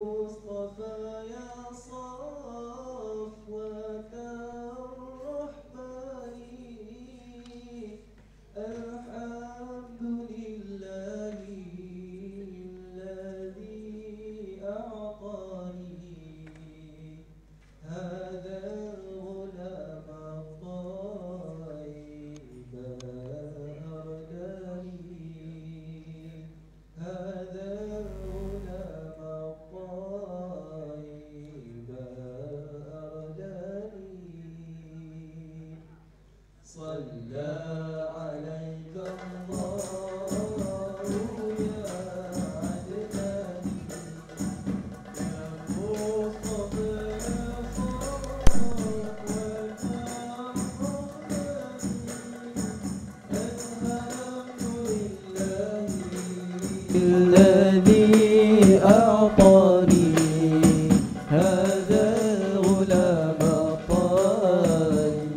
مصطفى يا صفوة الرحمن الحمد لله الذي أعطاني هذا الغلام الطيب أرداني هذا الغلام الطيب أرداني صلى عليك الله يا عدناني يا مصطفى الذي أعطاني هذا الغلام الطيب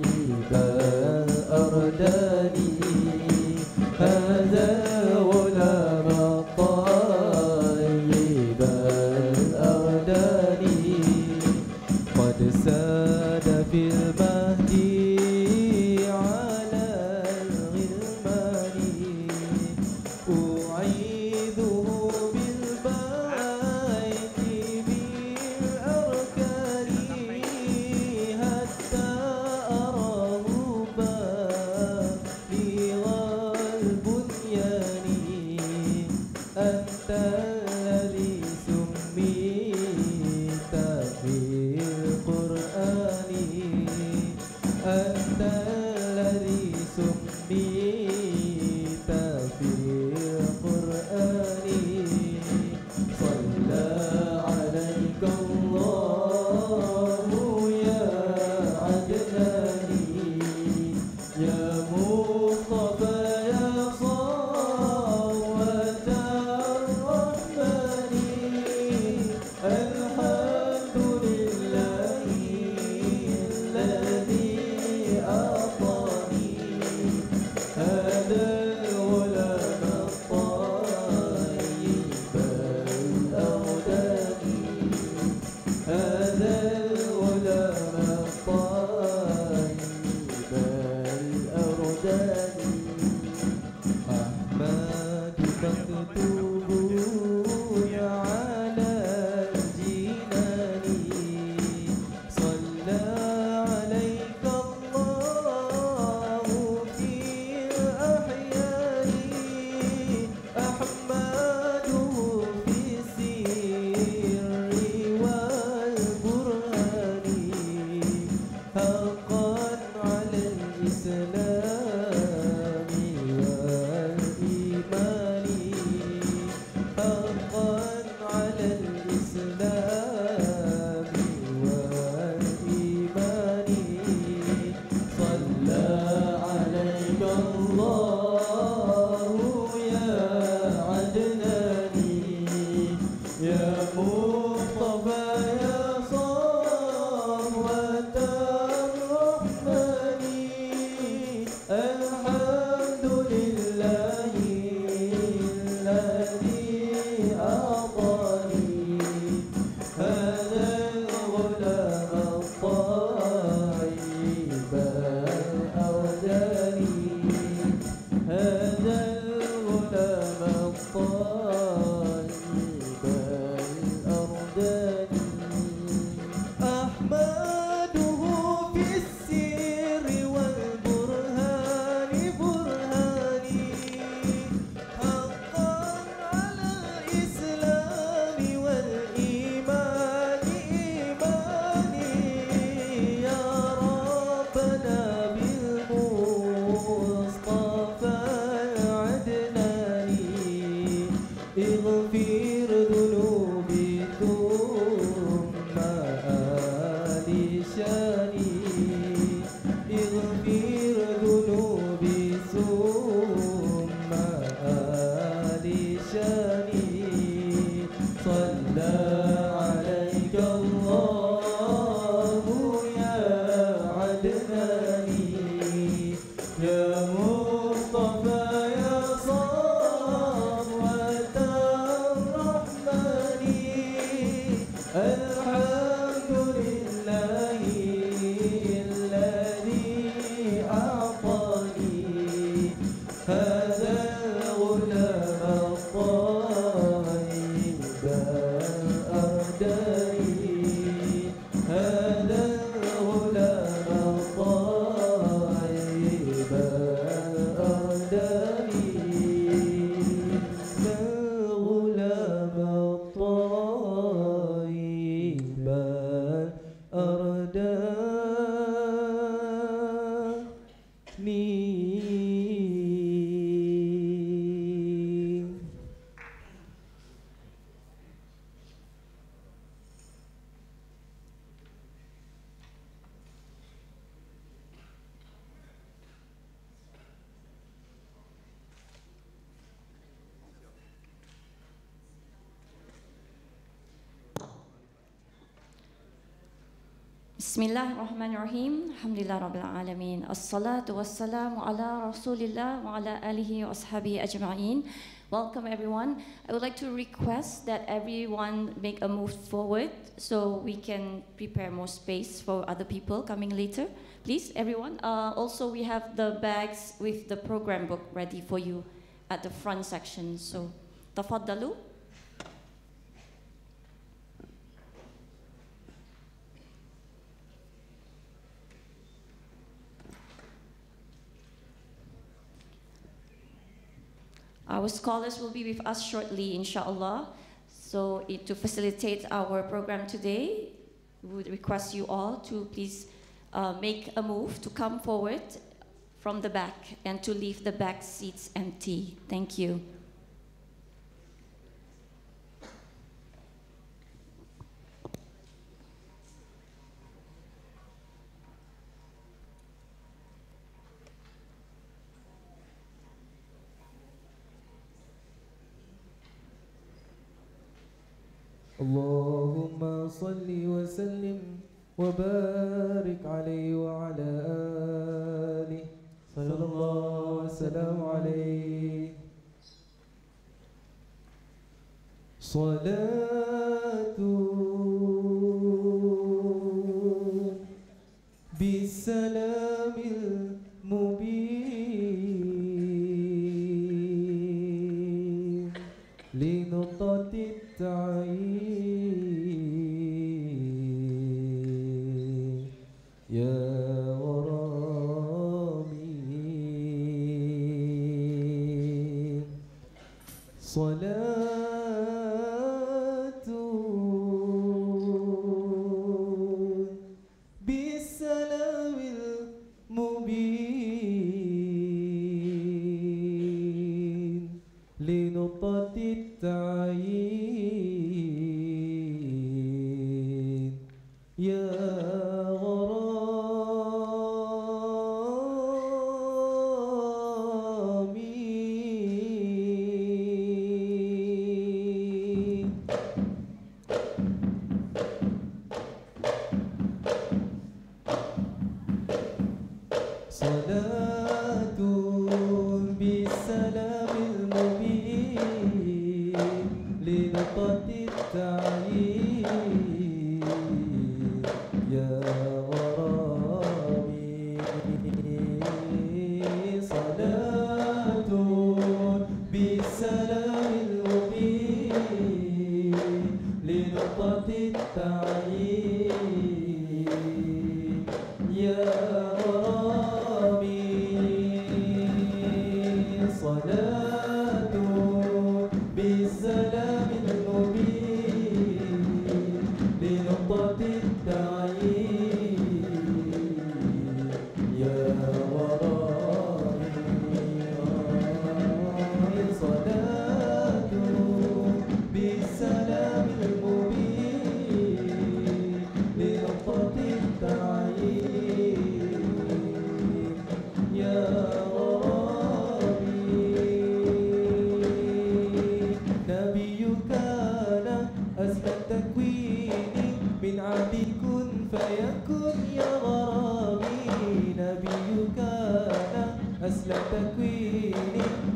أرداني هذا الغلام الطيب أرداني قد ساد في المهدي على الغلمان أعيذه بالبيت بالأركان حتى أراه بالغ البنيان أنت الذي سميت في القرآن أنت الذي سميت في القرآن صلى عليك الله يا عدناني يا مصطفى يا صوة الرحمن الحمد لله الذي أعطاني هذا الغلام الطيب الأوداني هذا الغلام الطيب الأرداني أحمد مكتوب على الجنان صلى عليك الله في الأحيان أحمده في السر والبرهان حقا على الإسلام والإيمان حقا على الإسلام والإيمان صلى عليك الله يا عدناني يا مصطفى يا صفوة الرحمن الحمد لله الذي أعطاني هذا الغلام الطيب الأوداني هذا الغلام الطيب الأرداني الحمد لله الذي أعطاني هذا الغلام الطيب أهداني هذا الغلام الطيب أهداني الغلام الطيب أرداني. Bismillahirrahmanirrahim. Alhamdulillah Rabbil Alamin. Assalatu wassalamu ala Rasulillah wa ala alihi wa ashabihi ajma'in. Welcome everyone. I would like to request that everyone make a move forward so we can prepare more space for other people coming later. Please, everyone. Also, we have the bags with the program book ready for you at the front section. So, tafaddalu. Our scholars will be with us shortly, inshallah. So to facilitate our program today, we would request you all to please make a move to come forward from the back and to leave the back seats empty. Thank you. اللهم صل وسلم وبارك عليه وعلى آله صلى الله وسلم عليه. صلاة بالسلام المبين لنقطة التعيين يا غرامي. صلاة بالسلام المبين لنقطة التعيين يا غرامي. صلاة بالسلام المبين لنقطة التعيين يا غرامي. صلاة بالسلام المبين لنقطة التعيين يا غرامي. صلاة بالسلام المبين لنقطة التعيين يا غرامي. صلاة بالسلام المبين لنقطة التعيين يا غرامي. نبي كان أزمة تكوين من عبد كن فيكن يا غرامي. نبي كان أسلم تكوين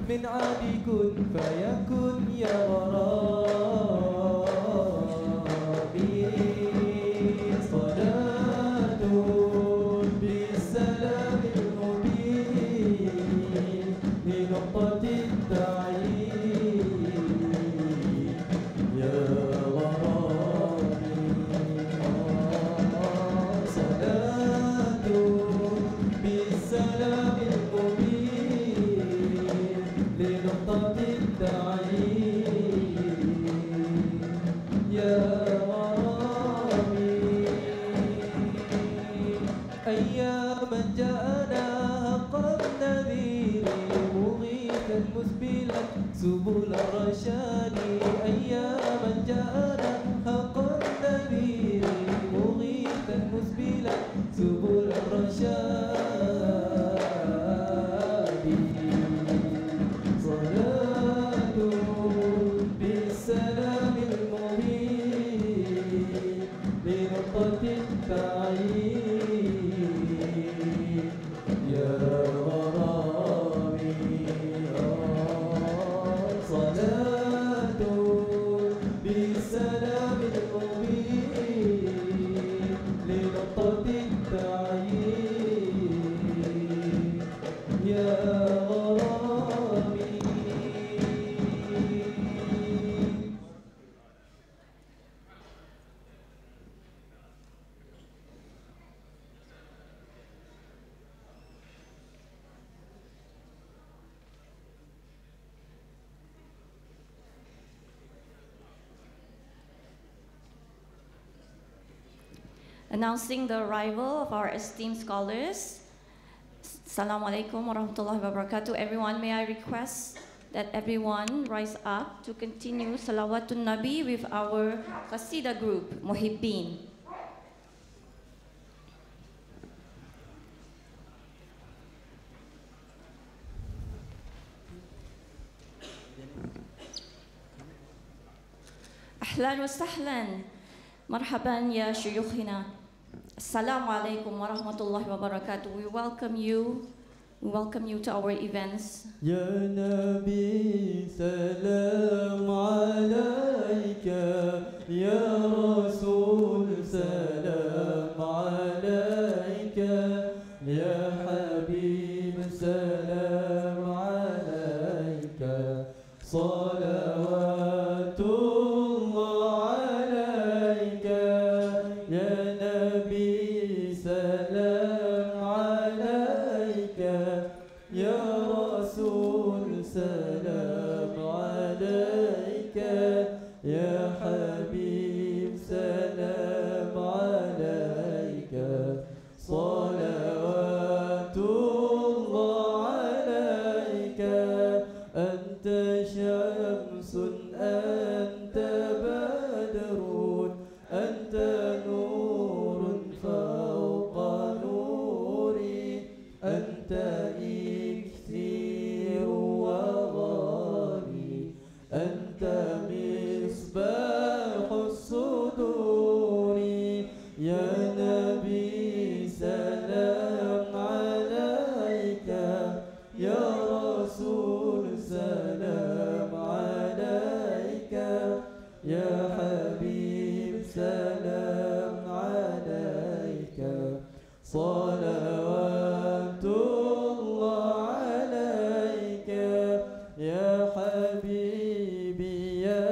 من عبد كن فيكن يا غرامي. سبل الرشاد أياما جاءنا حقا نذير مغيثا مسبلا سبل الرشاد صلاة بالسلام المبين لنقطة التعيين يا غرامي صلاة بالسلام المبين لنقطة التعيين يا غرامي. Announcing the arrival of our esteemed scholars. Assalamualaikum warahmatullahi wabarakatuh. Everyone, may I request that everyone rise up to continue Salawatun Nabi with our Qasida group, Muhibbin. Ahlan wa sahlan. Marhaban ya syuyukhina. Assalamualaikum warahmatullahi wabarakatuh. We welcome you to our events. Ya Nabi salam alaika, Ya Rasul salam alaika, Ya Habib salam alaika, salawatullah alaika, Ya Nabi salam alaika, Ya Rasul salam alaika, Ya Habib salam alaika, salawatullah alaika, anta syamsun anta badrun anta nurun fawqa nuri anta iksir wa ghani anta misbahus suduri ya Nabi salam alaika ya Rasul salam alaika ya Habib salam alaika salawatullah alaika ya Habibi ya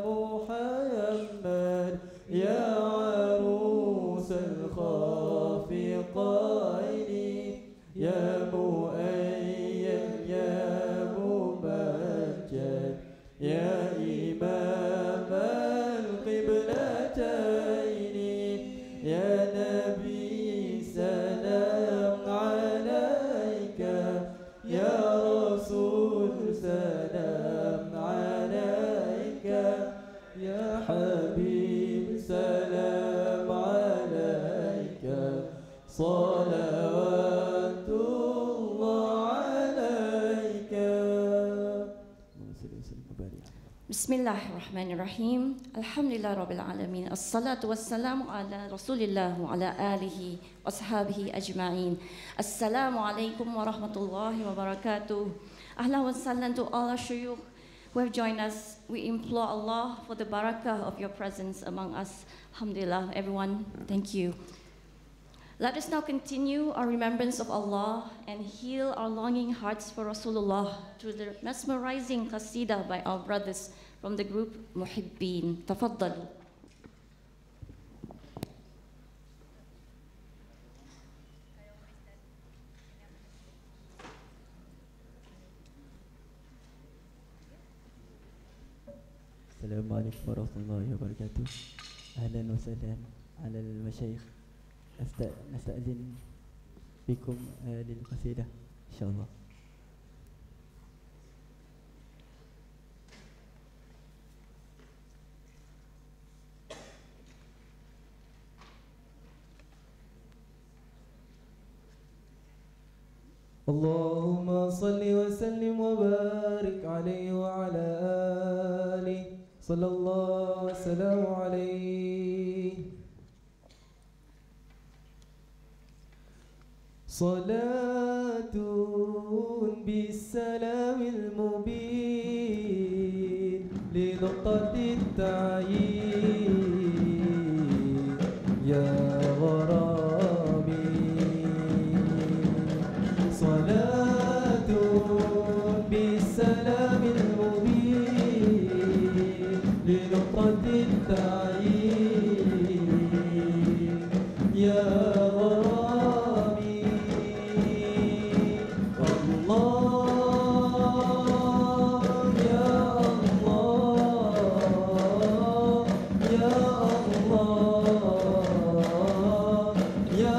Muhammad ya arus al-khafiqaini ya mu'ayyan ya mumajjad ya imam al-qiblataini ya Nabi salam alaika ya Rasul salam alaika ya Habib salam alaika salawatullah alaika. Bismillahirrahmanirrahim. Alhamdulillah Rabbil Alamin. Assalatu wassalamu ala Rasulillah wa ala alihi wa ashabihi ajma'in. Assalamualaikum warahmatullahi wabarakatuh. Ahlan wa sahlan to all our shuyukh who have joined us. We implore Allah for the barakah of your presence among us. Alhamdulillah, everyone. Thank you. Let us now continue our remembrance of Allah and heal our longing hearts for Rasulullah through the mesmerizing qasida by our brothers from the group Muhibbin. Tafaddalu. Assalamualaikum warahmatullahi wabarakatuh. Ahlan wa sahlan ala al-mashayikh. نستأذن بكم للقصيدة إن شاء الله. اللهم صل وسلم وبارك عليه وعلى آله صلى الله وسلم عليه. صلاة بالسلام المبين لنقطة التعيين يا غرامي. صلاة بالسلام المبين لنقطة التعيين يا غرامي. الله يا الله يا الله يا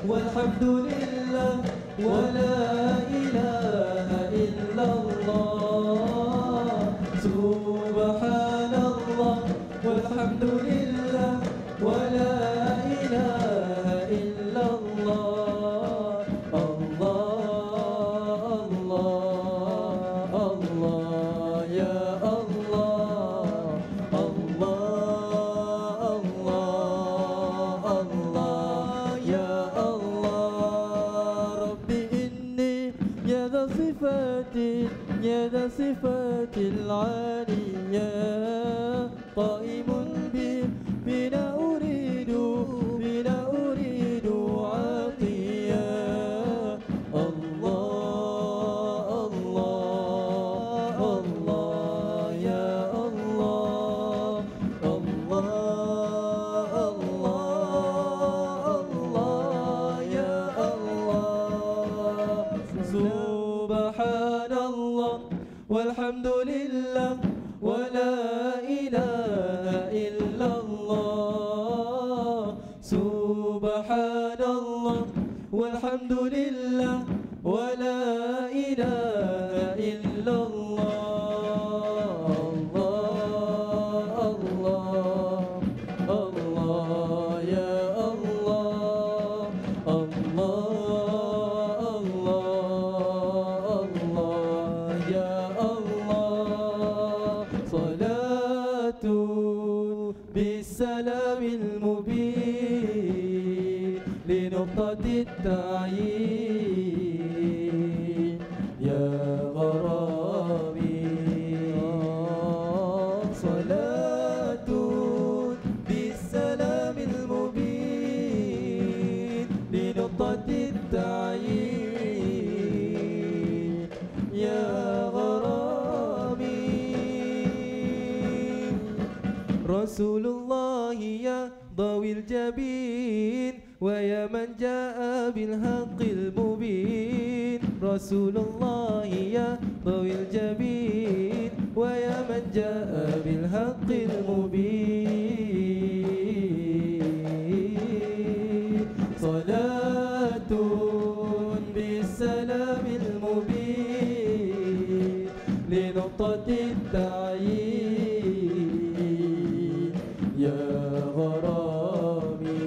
والحمد لله ولا إله إلا الله. سبحان الله والحمد لله ولا إله إلا الله. الله الله الله يا الله. الله الله الله يا يا ذا صفات العالية قائم بنا أريد عطية. الله الله الله يا الله. الله الله الله يا الله. سبحان الله والحمد لله ولا إله إلا الله. سبحان الله والحمد لله ولا إله إلا الله. الله الله يا الله. الله الله يا الله. صلاة بالسلام المبين لنقطة التعيين يا غرامي. صلاة بالسلام المبين لنقطة التعيين يا غرامي. رسول الله يا ضوي الجبين ويا من جاء بالحق المبين. رسول الله يا ضوي الجبين ويا من جاء بالحق المبين. صلاة بالسلام المبين لنقطة التعيين يا غرامي.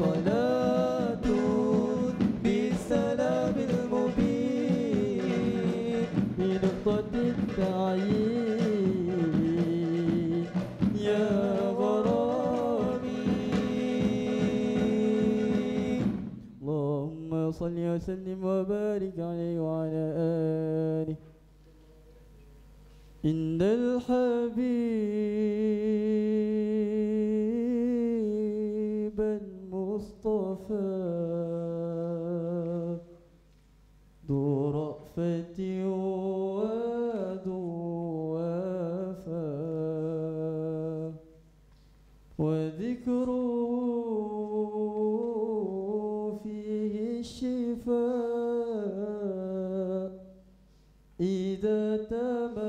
صلاة بالسلام المبين لنقطة التعيين يا غرامي. اللهم صل وسلم وبارك عليه وعلى آله. إن الحبيب المصطفى ذو رأفة وذو وفاء وذكره فيه الشفاء إذا تمادى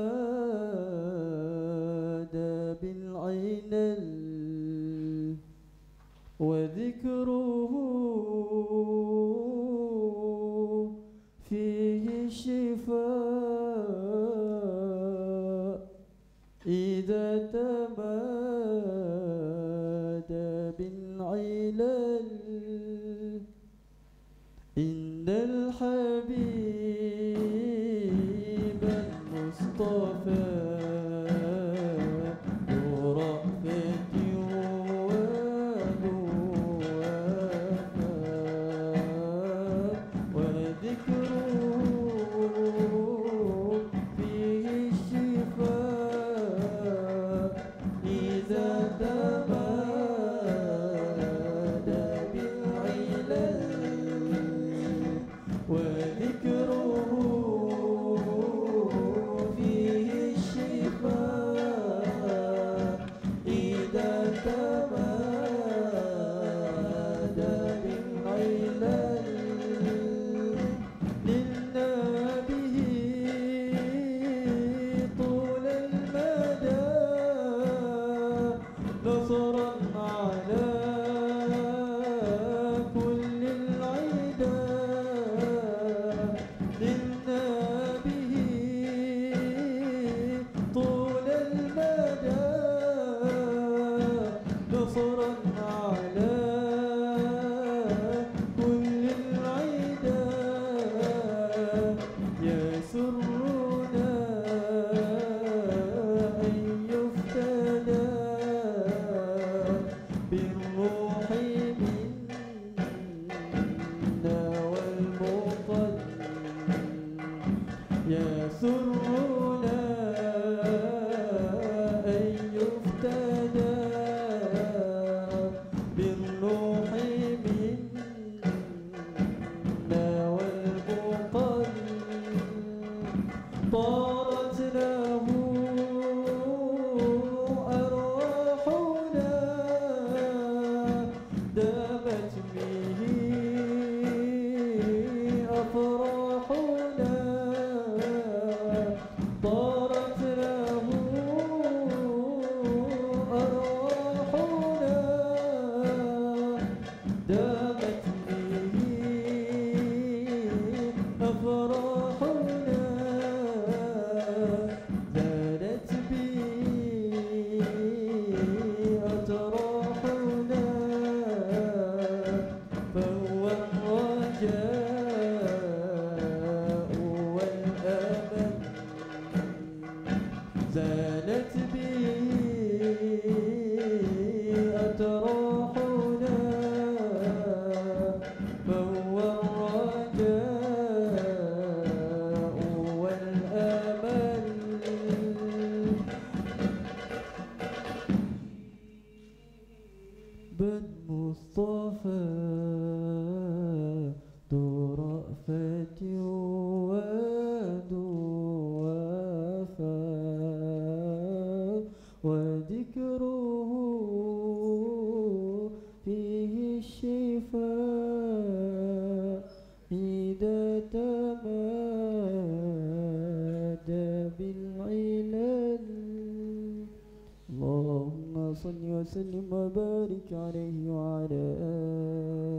وسلم وبارك عليه وعلى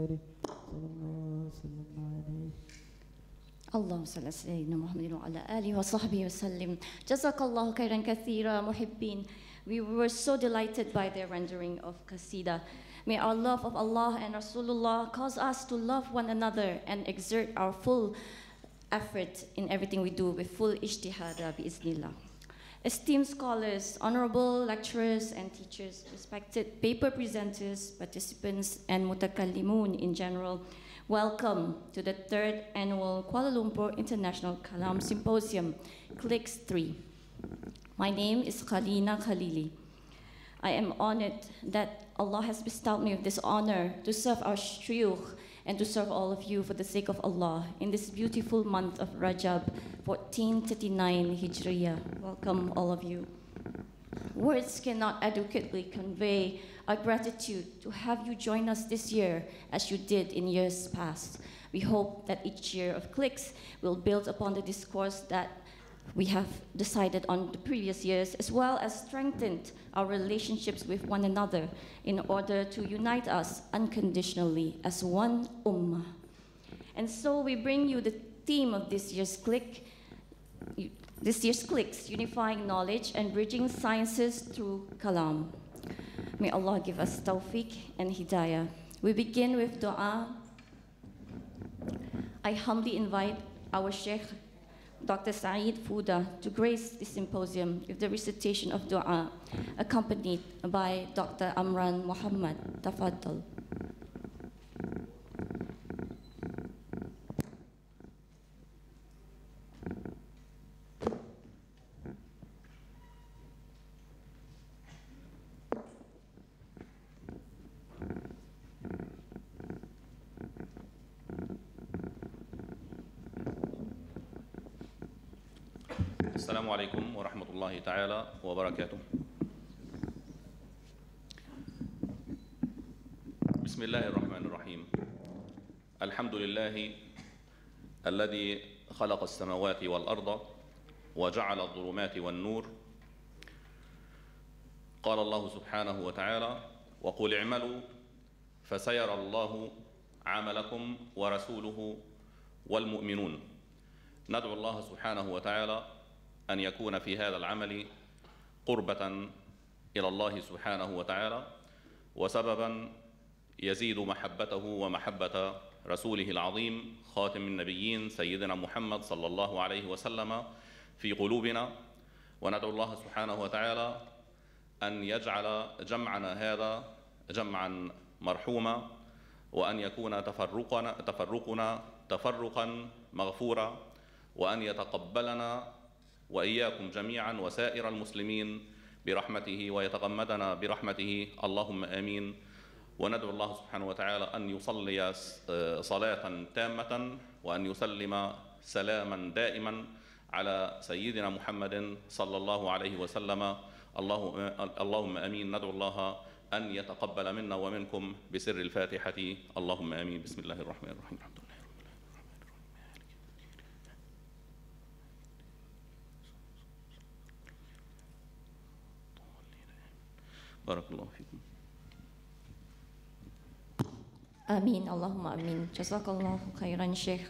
آله صلى الله وسلم عليه. اللهم صل على سيدنا محمد وعلى آله وصحبه وسلم. Jazakallahu khairan kathira muhibbin. We were so delighted by their rendering of Qasida. May our love of Allah and Rasulullah cause us to love one another and exert our full effort in everything we do with full ijtihada bi-iznillah. Esteemed scholars, honorable lecturers and teachers, respected paper presenters, participants, and mutakallimun in general, welcome to the 3rd annual Kuala Lumpur International Kalam Symposium, Kliks 3. My name is Khalina Khalili. I am honored that Allah has bestowed me with this honor to serve our shuyukh and to serve all of you for the sake of Allah in this beautiful month of Rajab 1439 Hijriya. Welcome all of you. Words cannot adequately convey our gratitude to have you join us this year as you did in years past. We hope that each year of Kliks will build upon the discourse that we have decided on the previous years, as well as strengthened our relationships with one another in order to unite us unconditionally as one ummah. And so we bring you the theme of this year's Kliks, Unifying Knowledge and Bridging Sciences through Kalam. May Allah give us tawfiq and hidayah. We begin with dua. I humbly invite our Sheikh, Dr. Saeed Fouda, to grace this symposium with the recitation of dua, accompanied by Dr. Amran Muhammad. Tafaddal. السلام عليكم ورحمة الله تعالى وبركاته. بسم الله الرحمن الرحيم. الحمد لله الذي خلق السماوات والأرض وجعل الظلمات والنور. قال الله سبحانه وتعالى: وقل اعملوا فسيرى الله عملكم ورسوله والمؤمنون. ندعو الله سبحانه وتعالى أن يكون في هذا العمل قربة إلى الله سبحانه وتعالى وسببا يزيد محبته ومحبة رسوله العظيم خاتم النبيين سيدنا محمد صلى الله عليه وسلم في قلوبنا. وندعو الله سبحانه وتعالى أن يجعل جمعنا هذا جمعا مرحوما، وأن يكون تفرقنا تفرقا مغفورا، وأن يتقبلنا وإياكم جميعا وسائر المسلمين برحمته ويتغمدنا برحمته، اللهم آمين. وندعو الله سبحانه وتعالى أن يصلي صلاة تامة وأن يسلم سلاما دائما على سيدنا محمد صلى الله عليه وسلم، اللهم آمين. ندعو الله أن يتقبل منا ومنكم بسر الفاتحة، اللهم آمين. بسم الله الرحمن الرحيم. الحمد لله رب العالمين. بارك الله فيكم. Amin, Allahumma amin. Jazakallahu khairan, Sheikh.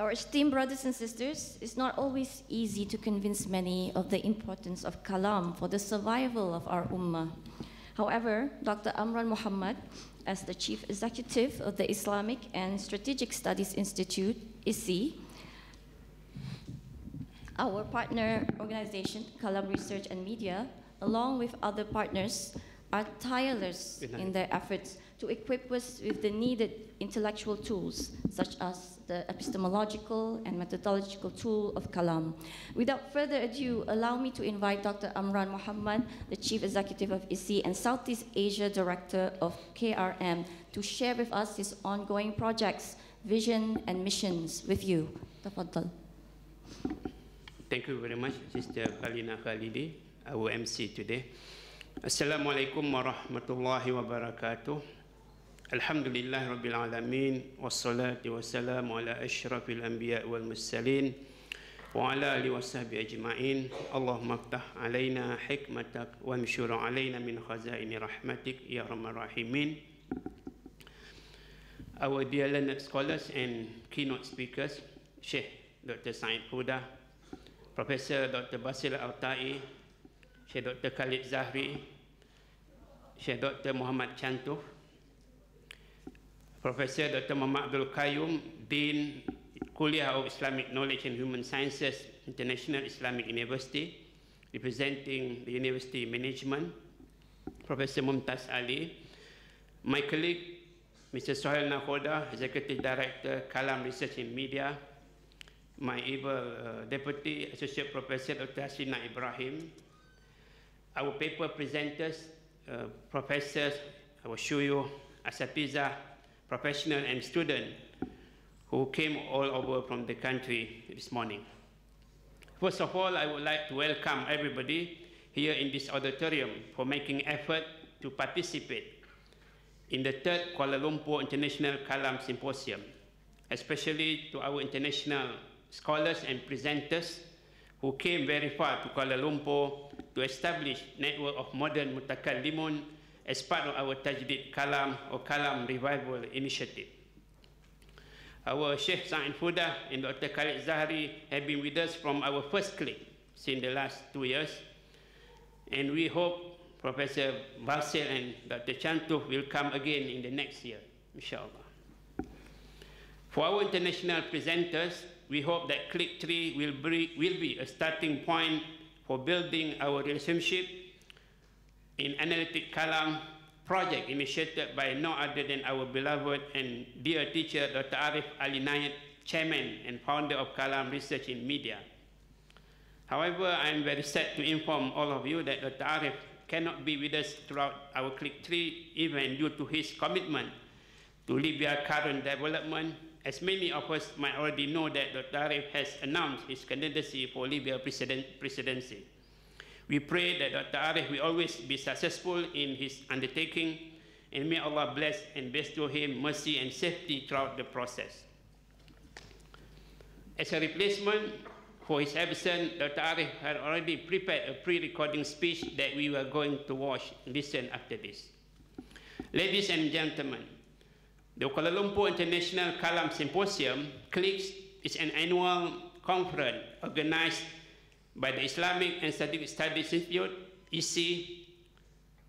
Our esteemed brothers and sisters, it's not always easy to convince many of the importance of Kalam for the survival of our Ummah. However, Dr. Amran Muhammad, as the Chief Executive of the Islamic and Strategic Studies Institute, ISI, our partner organization, Kalam Research and Media, along with other partners, are tireless in their efforts to equip us with the needed intellectual tools, such as the epistemological and methodological tool of Kalam. Without further ado, allow me to invite Dr. Amran Muhammad, the Chief Executive of ISI and Southeast Asia Director of KRM, to share with us his ongoing projects, vision, and missions with you. Tafaddal. Thank you very much, Sister Alina Khalidi, our MC today. Assalamualaikum warahmatullahi wabarakatuh. Alhamdulillah rabbil alamin, wassalatu wassalamu ala ashrafil anbiya wal mursalin wa ala alihi washabihi ajma'in. Allahumma aftah alaina hikmatak wa mshur alaina min khazaini rahmatik ya arhamar rahimin. Our dear learned scholars and keynote speakers, Sheikh Dr. Said Huda, Professor Dr. Basil Autai, Syekh Dr. Khalid Zahri, Syekh Dr. Muhammad Chantuh, Professor Dr. Muhammad Abdul Qayyum, Dean Kuliah of Islamic Knowledge and Human Sciences, International Islamic University, representing the University Management, Professor Mumtaz Ali, my colleague, Mr. Sohail Nakhoda, Executive Director, Kalam Research and Media, my able Deputy Associate Professor Dr. Hasina Ibrahim, our paper presenters, professors, our shuyu, asatiza, professional and student who came all over from the country this morning. First of all, I would like to welcome everybody here in this auditorium for making effort to participate in the third Kuala Lumpur International Kalam Symposium, especially to our international scholars and presenters who came very far to Kuala Lumpur to establish network of modern mutakallimun as part of our Tajdid Kalam or Kalam Revival Initiative. Our Sheikh Said Huda and Dr. Khalid Zahri have been with us from our first click since the last 2 years, and we hope Professor Basil and Dr. Chantuh will come again in the next year, inshallah. For our international presenters, we hope that Click 3 will be a starting point for building our relationship in Analytic Kalam project initiated by no other than our beloved and dear teacher, Dr. Arif Ali Nayat, Chairman and founder of Kalam Research in Media. However, I am very sad to inform all of you that Dr. Arif cannot be with us throughout our Click 3 event due to his commitment to Libya's current development as many of us might already know that Dr. Arif has announced his candidacy for Libya presidency. We pray that Dr. Arif will always be successful in his undertaking, and may Allah bless and bestow him mercy and safety throughout the process. As a replacement for his absence, Dr. Arif had already prepared a pre-recording speech that we were going to listen after this. Ladies and gentlemen, the Kuala Lumpur International Kalam Symposium, Kliks, is an annual conference organized by the Islamic and Studies Institute, EC,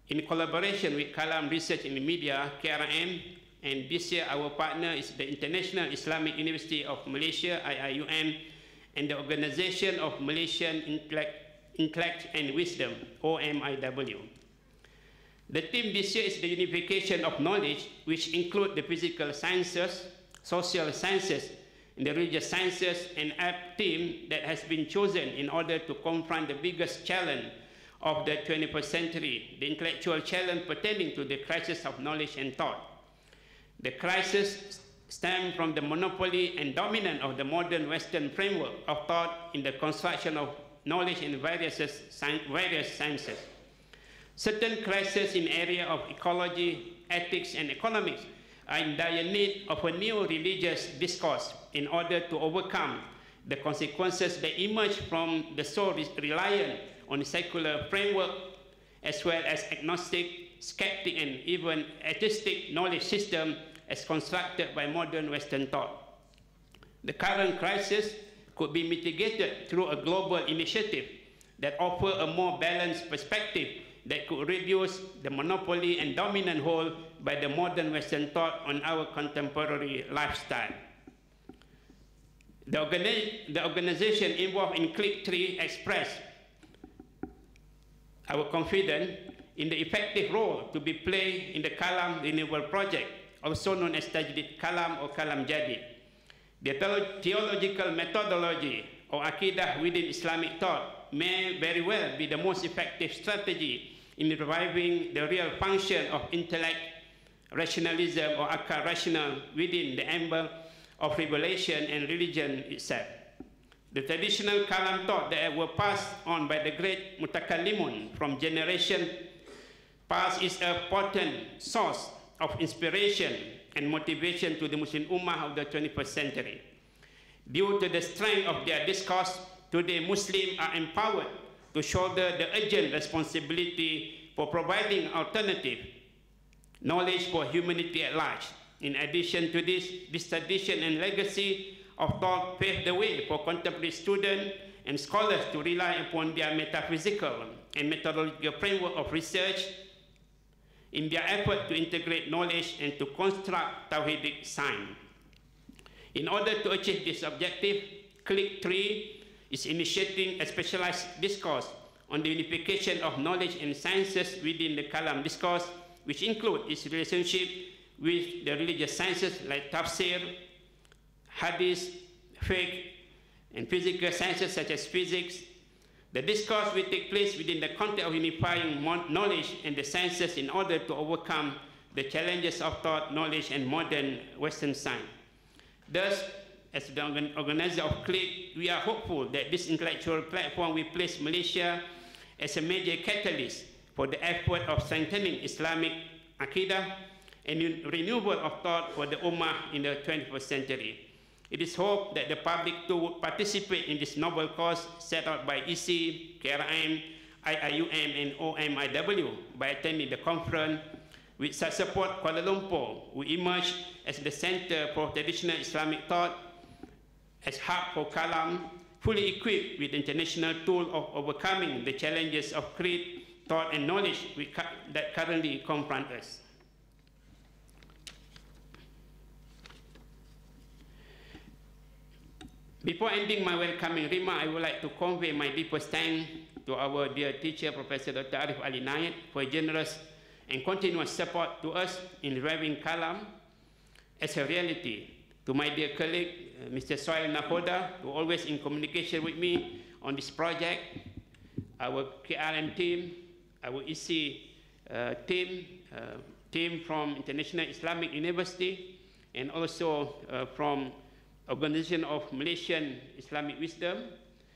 in collaboration with Kalam Research in Media, KRM, and this year our partner is the International Islamic University of Malaysia, IIUM, and the Organization of Malaysian Intellect and Wisdom, OMIW. The theme this year is the unification of knowledge, which include the physical sciences, social sciences, and the religious sciences, and a theme that has been chosen in order to confront the biggest challenge of the 21st century, the intellectual challenge pertaining to the crisis of knowledge and thought. The crisis stems from the monopoly and dominance of the modern Western framework of thought in the construction of knowledge in various sciences. Certain crises in area of ecology, ethics, and economics are in dire need of a new religious discourse in order to overcome the consequences that emerge from the so reliant on a secular framework, as well as agnostic, skeptic, and even atheistic knowledge system as constructed by modern Western thought. The current crisis could be mitigated through a global initiative that offers a more balanced perspective that could reduce the monopoly and dominant hold by the modern Western thought on our contemporary lifestyle. The organization involved in Kliks 3 expressed our confidence in the effective role to be played in the Kalam Renewal Project, also known as Tajdid Kalam or Kalam Jadid. The theological methodology or Aqidah within Islamic thought may very well be the most effective strategy in reviving the real function of intellect, rationalism, or akal rational within the amber of revelation and religion itself. The traditional Kalam thought that were passed on by the great mutakallimun from generation past is a potent source of inspiration and motivation to the Muslim Ummah of the 21st century. Due to the strength of their discourse, today Muslims are empowered to shoulder the urgent responsibility for providing alternative knowledge for humanity at large. In addition to this tradition and legacy of thought paved the way for contemporary students and scholars to rely upon their metaphysical and methodological framework of research in their effort to integrate knowledge and to construct Tawhidic science. In order to achieve this objective, Kliks 3 is initiating a specialized discourse on the unification of knowledge and sciences within the Kalam discourse, which include its relationship with the religious sciences like tafsir, hadith, fiqh, and physical sciences such as physics. The discourse will take place within the context of unifying knowledge and the sciences in order to overcome the challenges of thought, knowledge, and modern Western science. Thus, as the organizer of Kliks, we are hopeful that this intellectual platform will place Malaysia as a major catalyst for the effort of strengthening Islamic Aqidah and renewal of thought for the Ummah in the 21st century. It is hoped that the public too would participate in this noble cause set out by EC, KRM, IIUM, and OMIW by attending the conference. With such support, Kuala Lumpur will emerge as the center for traditional Islamic thought, as hub for Kalam, fully equipped with the international tool of overcoming the challenges of creed, thought, and knowledge that currently confront us. Before ending my welcoming remark, I would like to convey my deepest thanks to our dear teacher, Professor Dr. Arif Ali Nayat, for his generous and continuous support to us in reviving Kalam as a reality. To my dear colleague, Mr. Soil Nakoda, who always in communication with me on this project, our KRM team, our EC team from International Islamic University, and also from Organization of Malaysian Islamic Wisdom.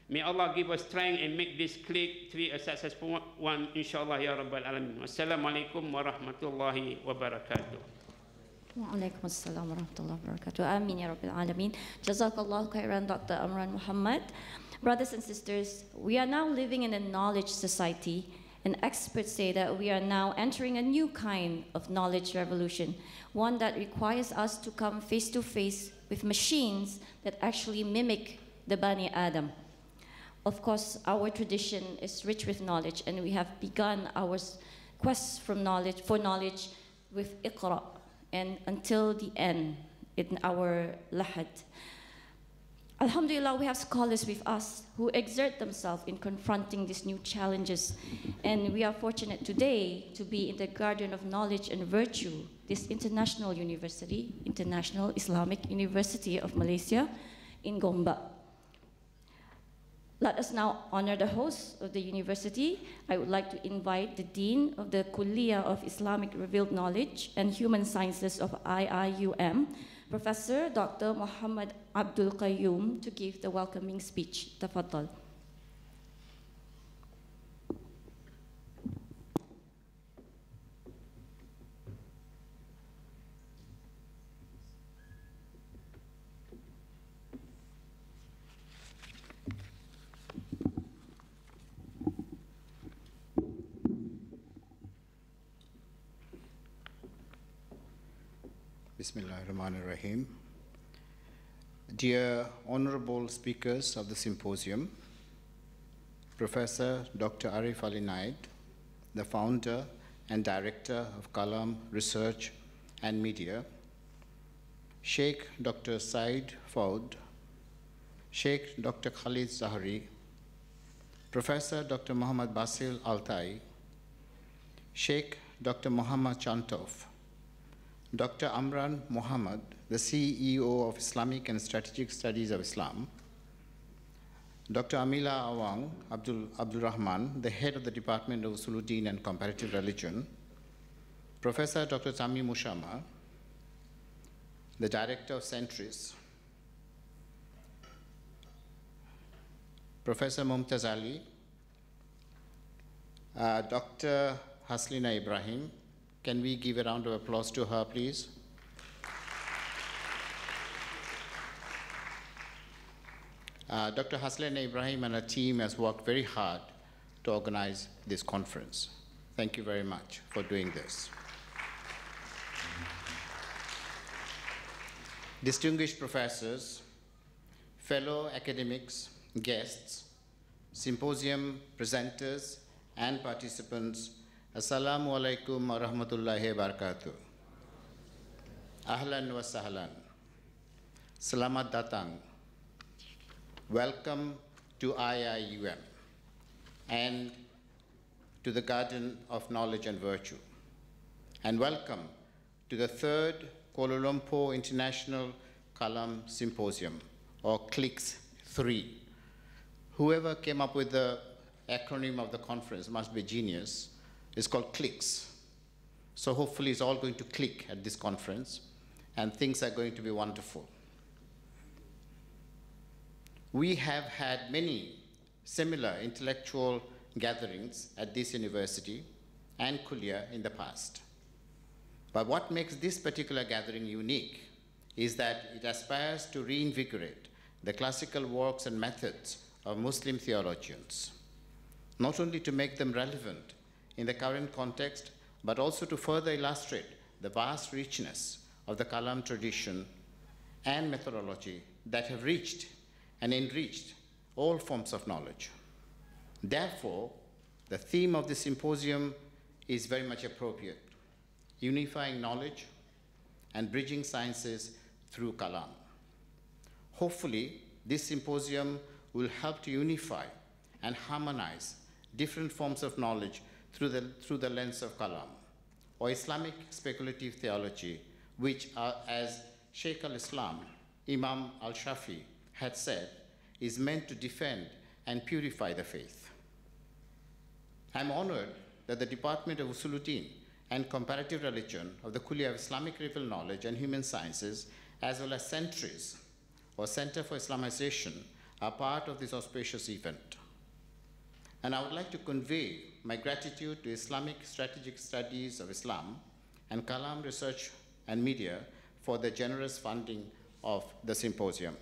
May Allah give us strength and make this clique 3 a successful one, inshallah, ya Rabbal Alamin. Wassalamualaikum warahmatullahi wabarakatuh. Waalaikum assalam warahmatullahi wabarakatuh. Amin ya Rabbil Alameen. Jazakallah khairan, Dr. Amran Muhammad. Brothers and sisters, we are now living in a knowledge society, and experts say that we are now entering a new kind of knowledge revolution, one that requires us to come face to face with machines that actually mimic the Bani Adam. Of course, our tradition is rich with knowledge, and we have begun our quest for knowledge with Iqra, and until the end in our Lahad. Alhamdulillah, we have scholars with us who exert themselves in confronting these new challenges, and we are fortunate today to be in the Garden of Knowledge and Virtue, this international university, International Islamic University of Malaysia in Gombak. Let us now honor the host of the university. I would like to invite the Dean of the Kuala of Islamic Revealed Knowledge and Human Sciences of IIUM, Professor Dr. Muhammad Abdul Qayyum, to give the welcoming speech. Tafaddal. Bismillahirrahmanirrahim. Dear honorable speakers of the symposium, Professor Dr. Arif Ali Naid, the founder and director of Kalam Research and Media, Sheikh Dr. Said Faud, Sheikh Dr. Khalid Zahari, Professor Dr. Muhammad Basil Altai, Sheikh Dr. Muhammad Chantov, Dr. Amran Muhammad, the CEO of Islamic and Strategic Studies of Islam, Dr. Amila Awang Abdul Rahman, the head of the Department of Usuluddin and Comparative Religion, Professor Dr. Tami Mushama, the director of Centris, Professor Mumtaz Ali, Dr. Haslina Ibrahim. Can we give a round of applause to her, please? Dr. Haslina Ibrahim and her team has worked very hard to organize this conference. Thank you very much for doing this. Distinguished professors, fellow academics, guests, symposium presenters, and participants, Assalamu alaikum wa rahmatullahi wa barakatuh. Ahlan wa sahlan. Selamat datang. Welcome to IIUM and to the Garden of Knowledge and Virtue. And welcome to the 3rd Kuala Lumpur International Kalam Symposium, or Kliks 3. Whoever came up with the acronym of the conference must be genius. It's called Kliks. So hopefully it's all going to click at this conference, and things are going to be wonderful. We have had many similar intellectual gatherings at this university and Kuala in the past. But what makes this particular gathering unique is that it aspires to reinvigorate the classical works and methods of Muslim theologians, not only to make them relevant in the current context, but also to further illustrate the vast richness of the Kalam tradition and methodology that have reached and enriched all forms of knowledge. Therefore, the theme of the symposium is very much appropriate: unifying knowledge and bridging sciences through Kalam. Hopefully, this symposium will help to unify and harmonize different forms of knowledge through the lens of Kalam, or Islamic speculative theology, which, as Sheikh al-Islam, Imam al-Shafi, had said, is meant to defend and purify the faith. I'm honored that the Department of Usuluddin and Comparative Religion of the Kuala of Islamic Real Knowledge and Human Sciences, as well as Centuries, or Center for Islamization, are part of this auspicious event. And I would like to convey my gratitude to Islamic Strategic Studies of Islam and Kalam Research and Media for the generous funding of the symposium.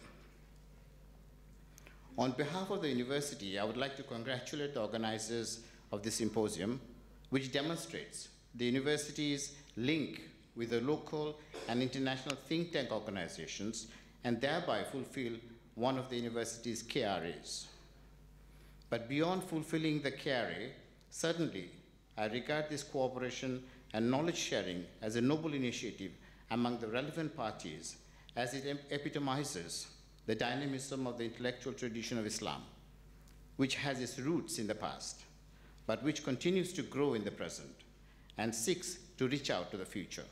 On behalf of the university, I would like to congratulate the organizers of this symposium, which demonstrates the university's link with the local and international think tank organizations and thereby fulfill one of the university's KRAs. But beyond fulfilling the KRA, certainly I regard this cooperation and knowledge sharing as a noble initiative among the relevant parties, as it epitomizes the dynamism of the intellectual tradition of Islam, which has its roots in the past, but which continues to grow in the present and seeks to reach out to the future.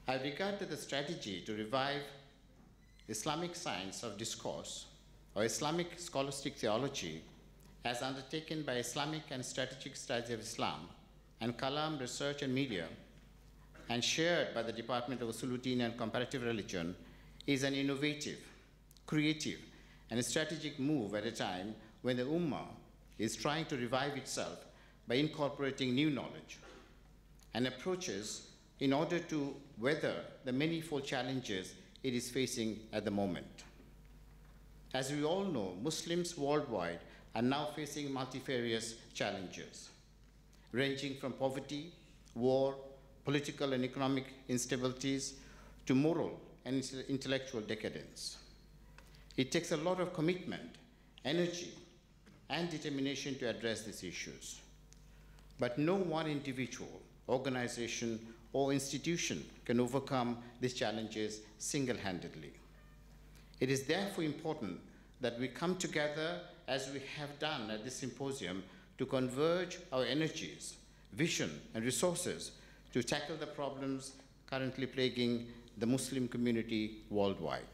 I regard that the strategy to revive Islamic science of discourse or Islamic scholastic theology, as undertaken by Islamic and Strategic Studies of Islam and Kalam Research and Media, and shared by the Department of Usuluddin and Comparative Religion, is an innovative, creative, and a strategic move at a time when the Ummah is trying to revive itself by incorporating new knowledge and approaches in order to weather the manifold challenges it is facing at the moment. As we all know, Muslims worldwide are now facing multifarious challenges, ranging from poverty, war, political and economic instabilities, to moral and intellectual decadence. It takes a lot of commitment, energy, and determination to address these issues. But no one individual, organization, or institution can overcome these challenges single-handedly. It is therefore important that we come together, as we have done at this symposium, to converge our energies, vision, and resources to tackle the problems currently plaguing the Muslim community worldwide.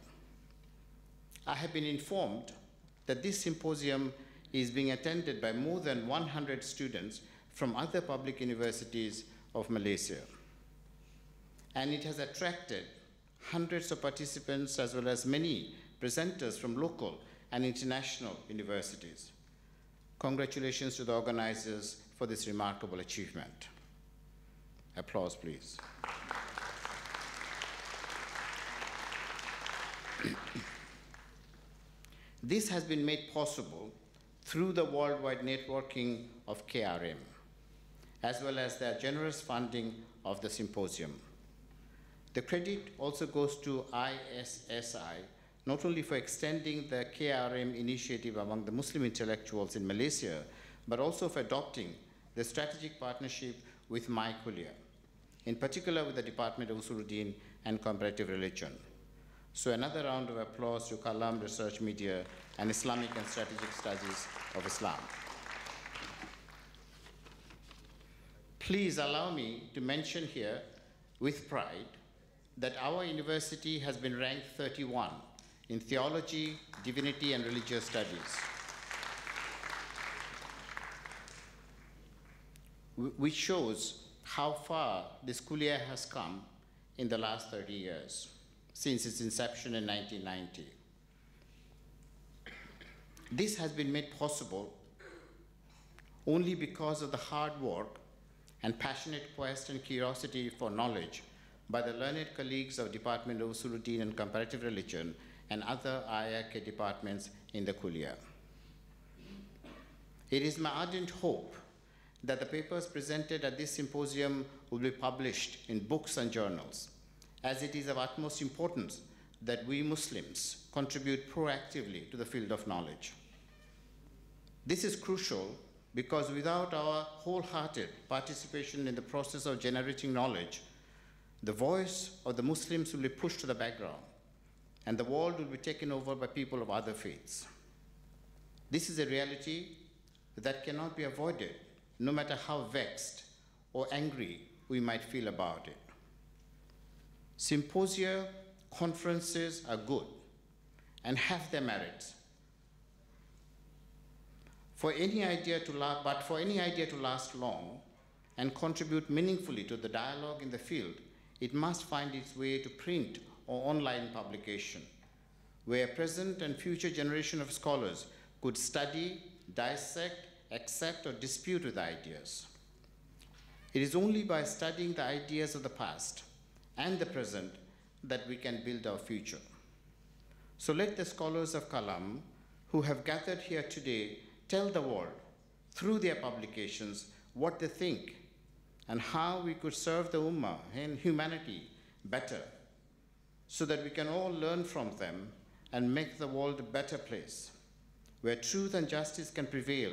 I have been informed that this symposium is being attended by more than 100 students from other public universities of Malaysia. And it has attracted hundreds of participants as well as many presenters from local and international universities. Congratulations to the organizers for this remarkable achievement. Applause, please. This has been made possible through the worldwide networking of KRM, as well as their generous funding of the symposium. The credit also goes to ISSI, not only for extending the KRM initiative among the Muslim intellectuals in Malaysia, but also for adopting the strategic partnership with my Kuala, in particular with the Department of Usuluddin and Comparative Religion. So another round of applause to Kalam Research Media and Islamic and Strategic Studies of Islam. Please allow me to mention here with pride that our university has been ranked 31 in theology, divinity, and religious studies, which shows how far this Kuala has come in the last 30 years, since its inception in 1990. This has been made possible only because of the hard work and passionate quest and curiosity for knowledge by the learned colleagues of Department of Usuluddin and Comparative Religion and other IIK departments in the Kuala. It is my ardent hope that the papers presented at this symposium will be published in books and journals, as it is of utmost importance that we Muslims contribute proactively to the field of knowledge. This is crucial because without our wholehearted participation in the process of generating knowledge, the voice of the Muslims will be pushed to the background, and the world will be taken over by people of other faiths. This is a reality that cannot be avoided, no matter how vexed or angry we might feel about it. Symposia, conferences are good and have their merits. For any idea to last long and contribute meaningfully to the dialogue in the field, it must find its way to print or online publication, where present and future generation of scholars could study, dissect, accept, or dispute with ideas. It is only by studying the ideas of the past and the present that we can build our future. So let the scholars of Kalam who have gathered here today tell the world, through their publications, what they think and how we could serve the Ummah and humanity better, so that we can all learn from them and make the world a better place, where truth and justice can prevail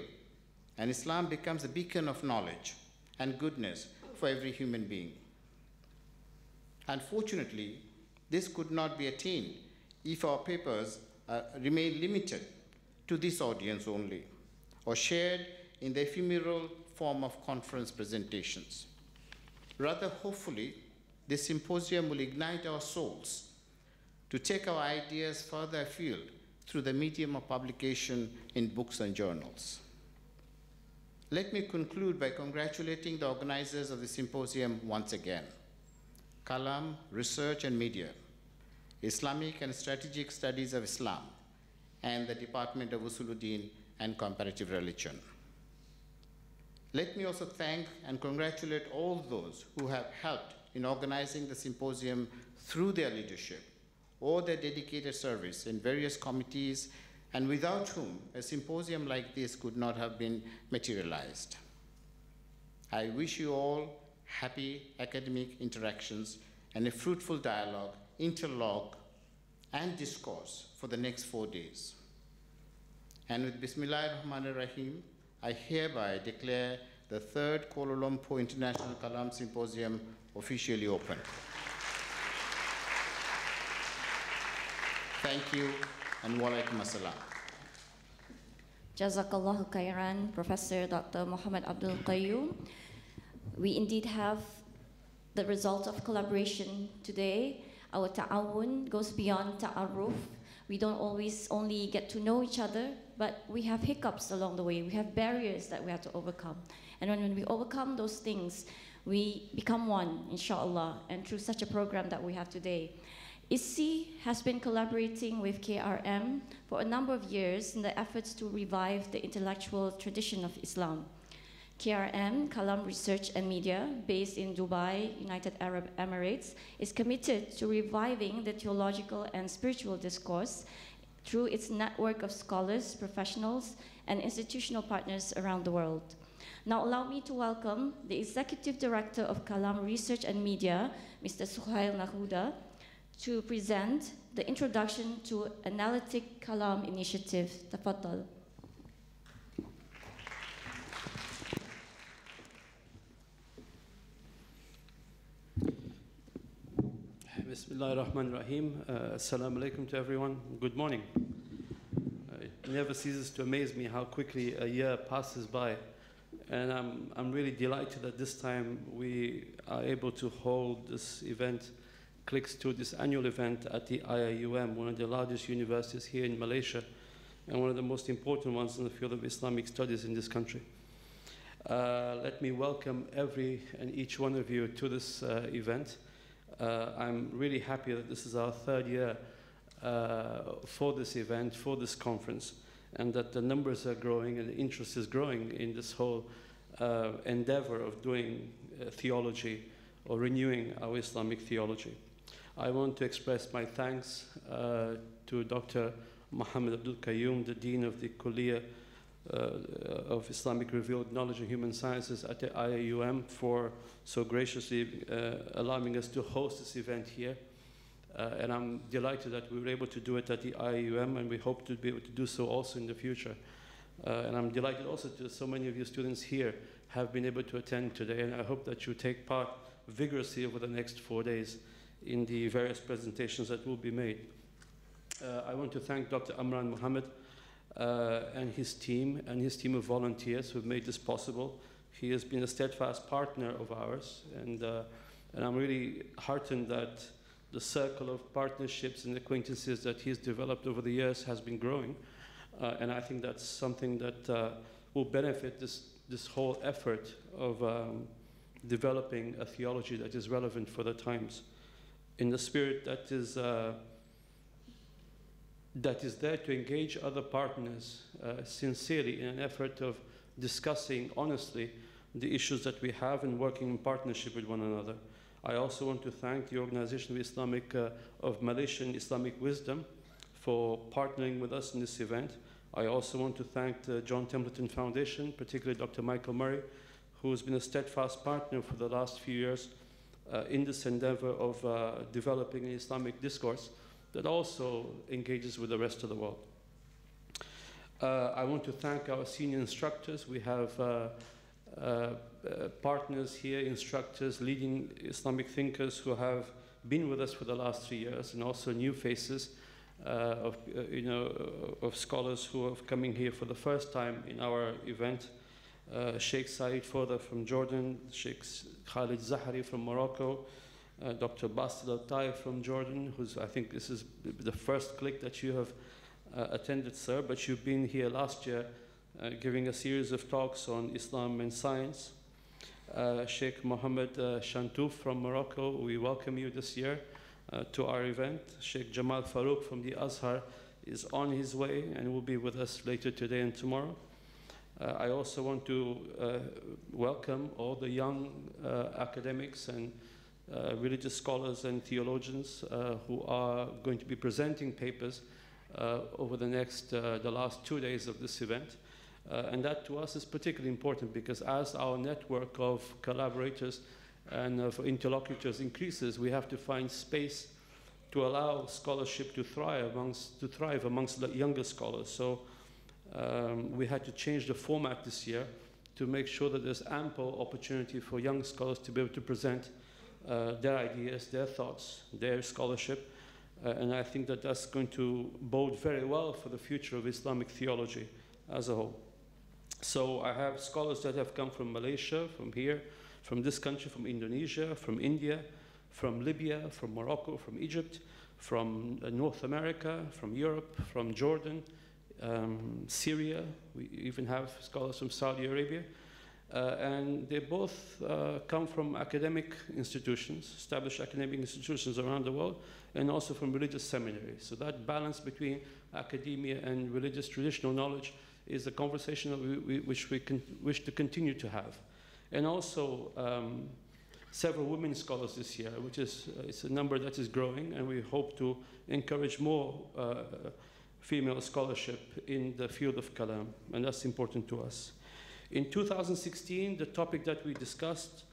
and Islam becomes a beacon of knowledge and goodness for every human being. Unfortunately, this could not be attained if our papers remain limited to this audience only, or shared in the ephemeral form of conference presentations. Rather, hopefully, this symposium will ignite our souls to take our ideas further afield through the medium of publication in books and journals. Let me conclude by congratulating the organizers of the symposium once again: Kalam, Research and Media, Islamic and Strategic Studies of Islam, and the Department of Usuluddin and Comparative Religion. Let me also thank and congratulate all those who have helped in organizing the symposium through their leadership or their dedicated service in various committees, and without whom a symposium like this could not have been materialized. I wish you all happy academic interactions and a fruitful dialogue, interlogue, and discourse for the next 4 days. And with Bismillahir Rahmanir Rahim, I hereby declare the 3rd Kuala Lumpur International Kalam Symposium officially open. Thank you, and wa alaikum assalam. Jazakallahu khairan, Professor Dr. Muhammad Abdul Qayyum. We indeed have the result of collaboration today. Our ta'awun goes beyond ta'arruf. We don't always only get to know each other, but we have hiccups along the way. We have barriers that we have to overcome. And when we overcome those things, we become one, inshallah, and through such a program that we have today. ISSI has been collaborating with KRM for a number of years in the efforts to revive the intellectual tradition of Islam. KRM, Kalam Research and Media, based in Dubai, United Arab Emirates, is committed to reviving the theological and spiritual discourse through its network of scholars, professionals, and institutional partners around the world. Now allow me to welcome the Executive Director of Kalam Research and Media, Mr. Suhail Nahuda, to present the introduction to Analytic Kalam Initiative. Tafaddal. Bismillahir Rahmanir Rahim. Assalamu alaikum to everyone. Good morning. It never ceases to amaze me how quickly a year passes by. And I'm really delighted that this time we are able to hold this event, Kliks 2, this annual event at the IIUM, one of the largest universities here in Malaysia, and one of the most important ones in the field of Islamic studies in this country. Let me welcome every and each one of you to this event. I'm really happy that this is our 3rd year for this event, for this conference, and that the numbers are growing and the interest is growing in this whole endeavor of doing theology or renewing our Islamic theology. I want to express my thanks to Dr. Muhammad Abdul Qayyum, the Dean of the Kuala of Islamic Revealed Knowledge and Human Sciences at the IIUM, for so graciously allowing us to host this event here. And I'm delighted that we were able to do it at the IIUM, and we hope to be able to do so also in the future. And I'm delighted also that so many of you students here have been able to attend today, and I hope that you take part vigorously over the next 4 days in the various presentations that will be made. I want to thank Dr. Amran Muhammad and his team of volunteers who have made this possible. He has been a steadfast partner of ours, and I'm really heartened that the circle of partnerships and acquaintances that he's developed over the years has been growing. And I think that's something that will benefit this whole effort of developing a theology that is relevant for the times, in the spirit that is there to engage other partners sincerely in an effort of discussing honestly the issues that we have and working in partnership with one another. I also want to thank the Organization of Malaysian Islamic Wisdom for partnering with us in this event. I also want to thank the John Templeton Foundation, particularly Dr. Michael Murray, who has been a steadfast partner for the last few years in this endeavor of developing an Islamic discourse that also engages with the rest of the world. I want to thank our senior instructors. We have partners here, instructors, leading Islamic thinkers who have been with us for the last 3 years, and also new faces of scholars who are coming here for the first time in our event. Sheikh Saeed Foda from Jordan, Sheikh Khalid Zahari from Morocco, Dr. Basil Al-Tai from Jordan, who's, I think this is the first click that you have attended, sir, but you've been here last year giving a series of talks on Islam and science. Sheikh Mohammed Shantouf from Morocco, we welcome you this year to our event. Sheikh Jamal Farouk from the Azhar is on his way and will be with us later today and tomorrow. I also want to welcome all the young academics and religious scholars and theologians who are going to be presenting papers over the last 2 days of this event. And that to us is particularly important because as our network of collaborators and of interlocutors increases, we have to find space to allow scholarship to thrive amongst the younger scholars. So we had to change the format this year to make sure that there's ample opportunity for young scholars to be able to present their ideas, their thoughts, their scholarship. And I think that that's going to bode very well for the future of Islamic theology as a whole. So I have scholars that have come from Malaysia, from here, from this country, from Indonesia, from India, from Libya, from Morocco, from Egypt, from North America, from Europe, from Jordan, Syria. We even have scholars from Saudi Arabia. And they both come from academic institutions, established academic institutions around the world, and also from religious seminaries. So that balance between academia and religious traditional knowledge is a conversation that which we wish to continue to have. And also several women scholars this year, which is it's a number that is growing, and we hope to encourage more female scholarship in the field of Kalam, and that's important to us. In 2016, the topic that we discussed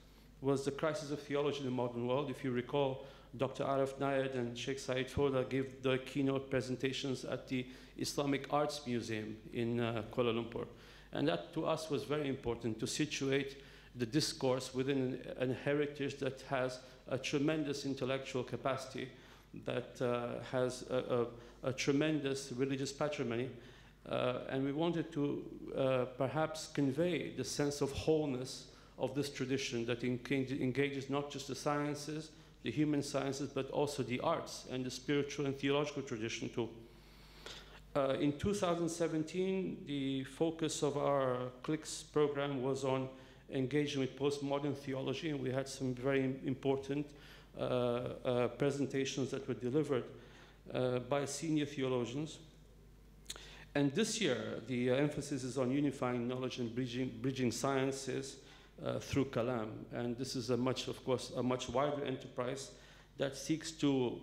was the crisis of theology in the modern world. If you recall, Dr. Arif Nayed and Sheikh Saeed Foda gave the keynote presentations at the Islamic Arts Museum in Kuala Lumpur. And that to us was very important, to situate the discourse within a heritage that has a tremendous intellectual capacity, that has a tremendous religious patrimony. And we wanted to perhaps convey the sense of wholeness of this tradition that engages not just the sciences, the human sciences, but also the arts and the spiritual and theological tradition too. In 2017, the focus of our Kliks program was on engaging with postmodern theology, and we had some very important presentations that were delivered by senior theologians. And this year, the emphasis is on unifying knowledge and bridging sciences through Kalam. And this is of course, a much wider enterprise that seeks to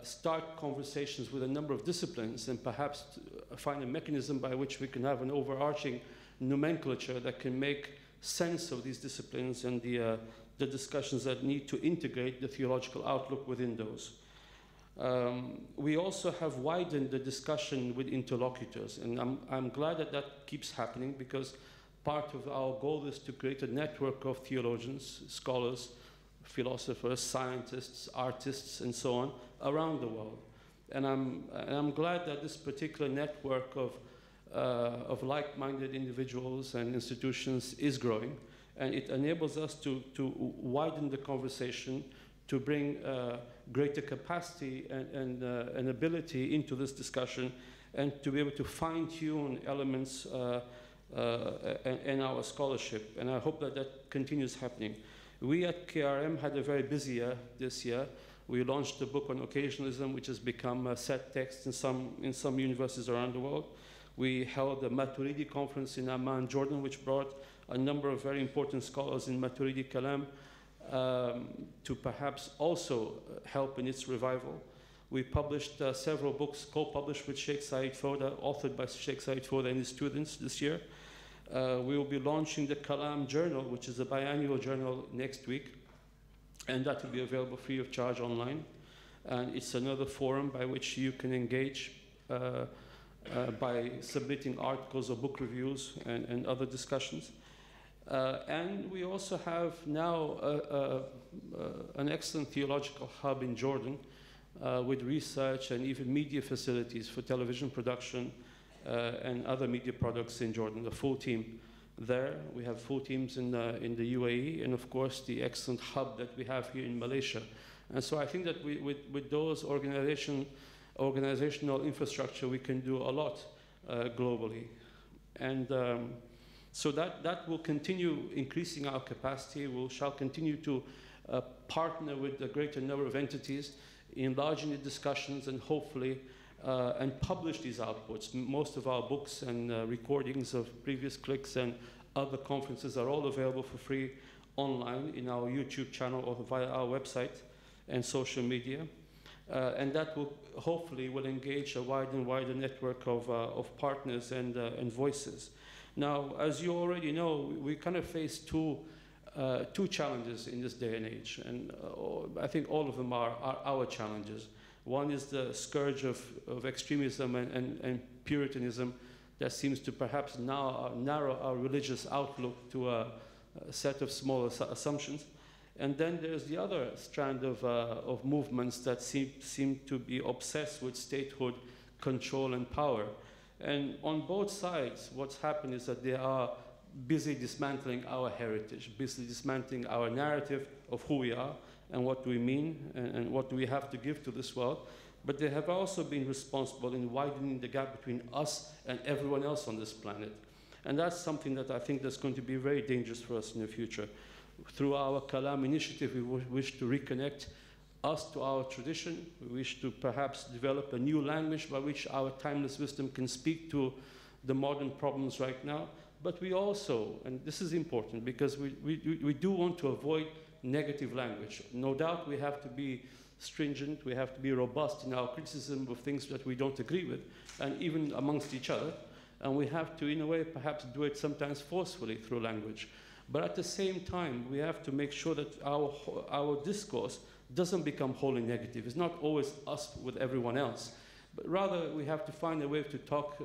start conversations with a number of disciplines and perhaps find a mechanism by which we can have an overarching nomenclature that can make sense of these disciplines and the discussions that need to integrate the theological outlook within those. We also have widened the discussion with interlocutors, and I'm glad that that keeps happening, because part of our goal is to create a network of theologians, scholars, philosophers, scientists, artists, and so on around the world. And I'm glad that this particular network of like-minded individuals and institutions is growing, and it enables us to widen the conversation, to bring greater capacity and ability into this discussion, and to be able to fine-tune elements in our scholarship. And I hope that that continues happening. We at KRM had a very busy year this year. We launched a book on occasionalism, which has become a set text in some universities around the world. We held a Maturidi conference in Amman, Jordan, which brought a number of very important scholars in Maturidi Kalam to perhaps also help in its revival. We published several books co-published with Sheikh Said Foda, authored by Sheikh Said Foda and his students this year. We will be launching the Kalam Journal, which is a biannual journal, next week, and that will be available free of charge online. And it's another forum by which you can engage by submitting articles or book reviews and other discussions. And we also have now an excellent theological hub in Jordan with research and even media facilities for television production and other media products in Jordan, the full team there. We have full teams in the UAE, and of course the excellent hub that we have here in Malaysia. And so I think that with those organizational infrastructure, we can do a lot globally. And so that will continue increasing our capacity. We shall continue to partner with a greater number of entities, enlarging the discussions, and hopefully and publish these outputs. Most of our books and recordings of previous Kliks and other conferences are all available for free online in our YouTube channel or via our website and social media. And that will hopefully engage a wider and wider network of partners and voices. Now, as you already know, we kind of face two challenges in this day and age, and I think all of them are our challenges. One is the scourge of extremism and Puritanism that seems to perhaps now narrow our religious outlook to a set of small assumptions. And then there's the other strand of movements that seem to be obsessed with statehood, control, and power. And on both sides, what's happened is that they are busy dismantling our heritage, busy dismantling our narrative of who we are and what we mean and what do we have to give to this world. But they have also been responsible in widening the gap between us and everyone else on this planet. And that's something that I think that's going to be very dangerous for us in the future. Through our Kalam initiative, we wish to reconnect us to our tradition. We wish to perhaps develop a new language by which our timeless wisdom can speak to the modern problems right now. But we also, and this is important because we do want to avoid negative language. No doubt we have to be stringent, we have to be robust in our criticism of things that we don't agree with, and even amongst each other. And we have to, in a way, perhaps do it sometimes forcefully through language. But at the same time, we have to make sure that our discourse doesn't become wholly negative. It's not always us with everyone else, but rather we have to find a way to talk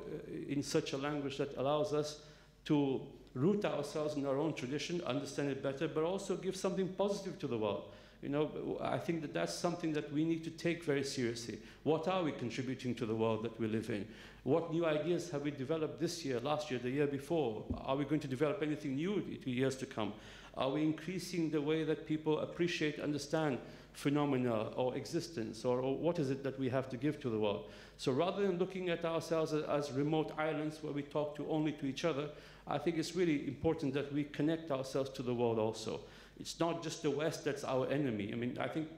in such a language that allows us to root ourselves in our own tradition, understand it better, but also give something positive to the world. You know, I think that that's something that we need to take very seriously. What are we contributing to the world that we live in? What new ideas have we developed this year, last year, the year before? Are we going to develop anything new in years to come? Are we increasing the way that people appreciate, understand phenomena or existence, or what is it that we have to give to the world? So rather than looking at ourselves as remote islands where we talk only to each other, I think it's really important that we connect ourselves to the world also. It's not just the West that's our enemy. I mean, I think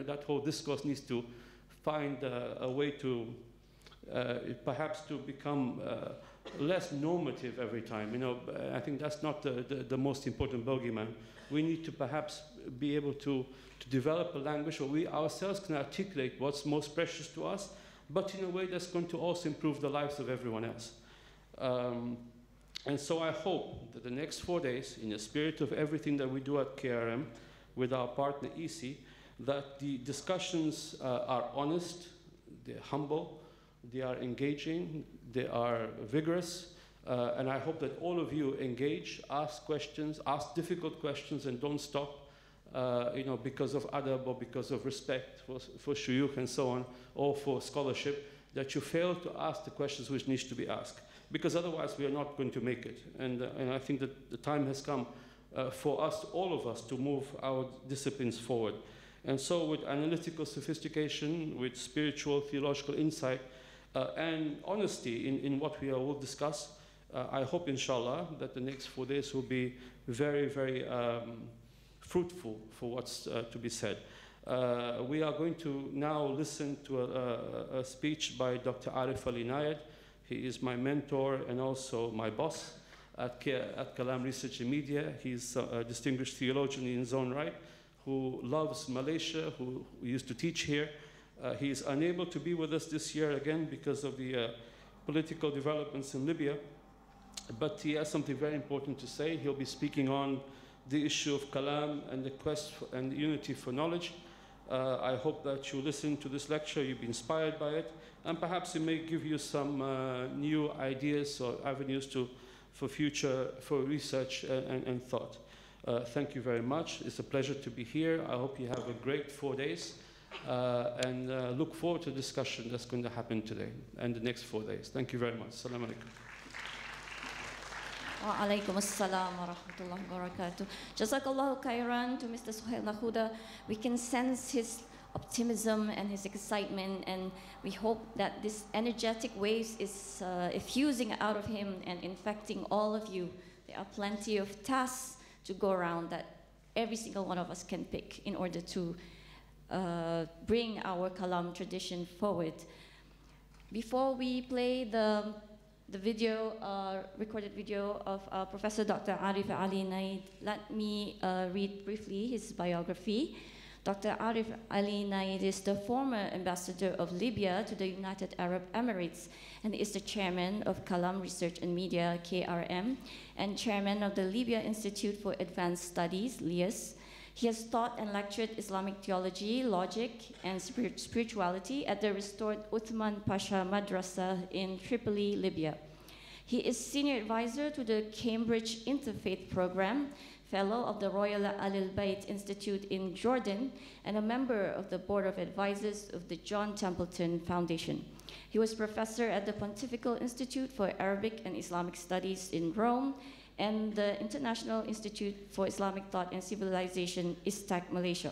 that whole discourse needs to find a way to perhaps to become less normative every time. You know, I think that's not the most important bogeyman. We need to perhaps be able to develop a language where we ourselves can articulate what's most precious to us, but in a way that's going to also improve the lives of everyone else. And so I hope that the next 4 days, in the spirit of everything that we do at KRM with our partner EC, that the discussions are honest, they're humble, they are engaging, they are vigorous, and I hope that all of you engage, ask questions, ask difficult questions, and don't stop, you know, because of adab or because of respect for shuyukh and so on, or for scholarship, that you fail to ask the questions which need to be asked. Because otherwise we are not going to make it. And I think that the time has come for us, all of us, to move our disciplines forward. And so with analytical sophistication, with spiritual, theological insight, and honesty in what we will discuss. I hope, inshallah, that the next 4 days will be very, very fruitful for what's to be said. We are going to now listen to a speech by Dr. Arif Ali Nayed. He is my mentor and also my boss at Kalam Research and Media. He's a distinguished theologian in his own right who loves Malaysia, who used to teach here. He is unable to be with us this year again because of the political developments in Libya, but he has something very important to say. He'll be speaking on the issue of Kalam and the quest and unity for knowledge. I hope that you listen to this lecture, you'll be inspired by it, and perhaps it may give you some new ideas or avenues for research and thought. Thank you very much. It's a pleasure to be here. I hope you have a great 4 days, and look forward to the discussion that's going to happen today and the next 4 days. Thank you very much. Assalamu alaikum. Wa alaikum assalam wa rahmatullahi wa barakatuh. Jazakallahu khairan to Mr. Suhail Nakhuda. We can sense his optimism and his excitement, and we hope that this energetic waves is effusing out of him and infecting all of you. There are plenty of tasks to go around that every single one of us can pick in order to bring our Kalam tradition forward. Before we play the video, recorded video of Professor Dr. Arif Ali Nayed, let me read briefly his biography. Dr. Arif Ali Nayed is the former ambassador of Libya to the United Arab Emirates and is the chairman of Kalam Research and Media, KRM, and chairman of the Libya Institute for Advanced Studies, LIAS. He has taught and lectured Islamic theology, logic, and spirituality at the restored Uthman Pasha Madrasa in Tripoli, Libya. He is senior advisor to the Cambridge Interfaith Program, fellow of the Royal Al Bayt Institute in Jordan, and a member of the board of advisors of the John Templeton Foundation. He was professor at the Pontifical Institute for Arabic and Islamic Studies in Rome and the International Institute for Islamic Thought and Civilization, ISTAC, Malaysia.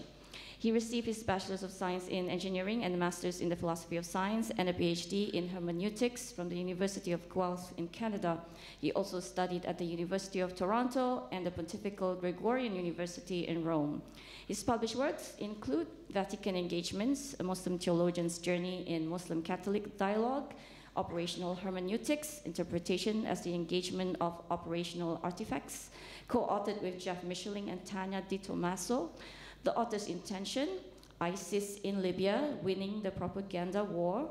He received his Bachelor's of Science in Engineering and Master's in the Philosophy of Science and a PhD in Hermeneutics from the University of Guelph in Canada. He also studied at the University of Toronto and the Pontifical Gregorian University in Rome. His published works include Vatican Engagements, a Muslim Theologian's Journey in Muslim-Catholic Dialogue, Operational Hermeneutics, Interpretation as the Engagement of Operational Artifacts, co-authored with Jeff Micheling and Tanya Di Tommaso. The author's intention, ISIS in Libya, Winning the Propaganda War,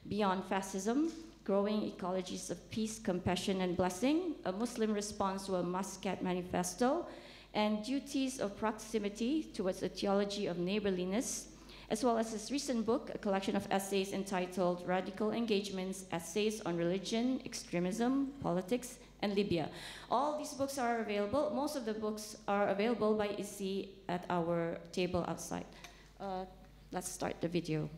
Beyond Fascism, Growing Ecologies of Peace, Compassion, and Blessing, a Muslim Response to a Muscat Manifesto, and Duties of Proximity Towards a Theology of Neighborliness, as well as his recent book, a collection of essays entitled Radical Engagements, Essays on Religion, Extremism, Politics, and Libya. All these books are available. Most of the books are available by ISI at our table outside. Let's start the video.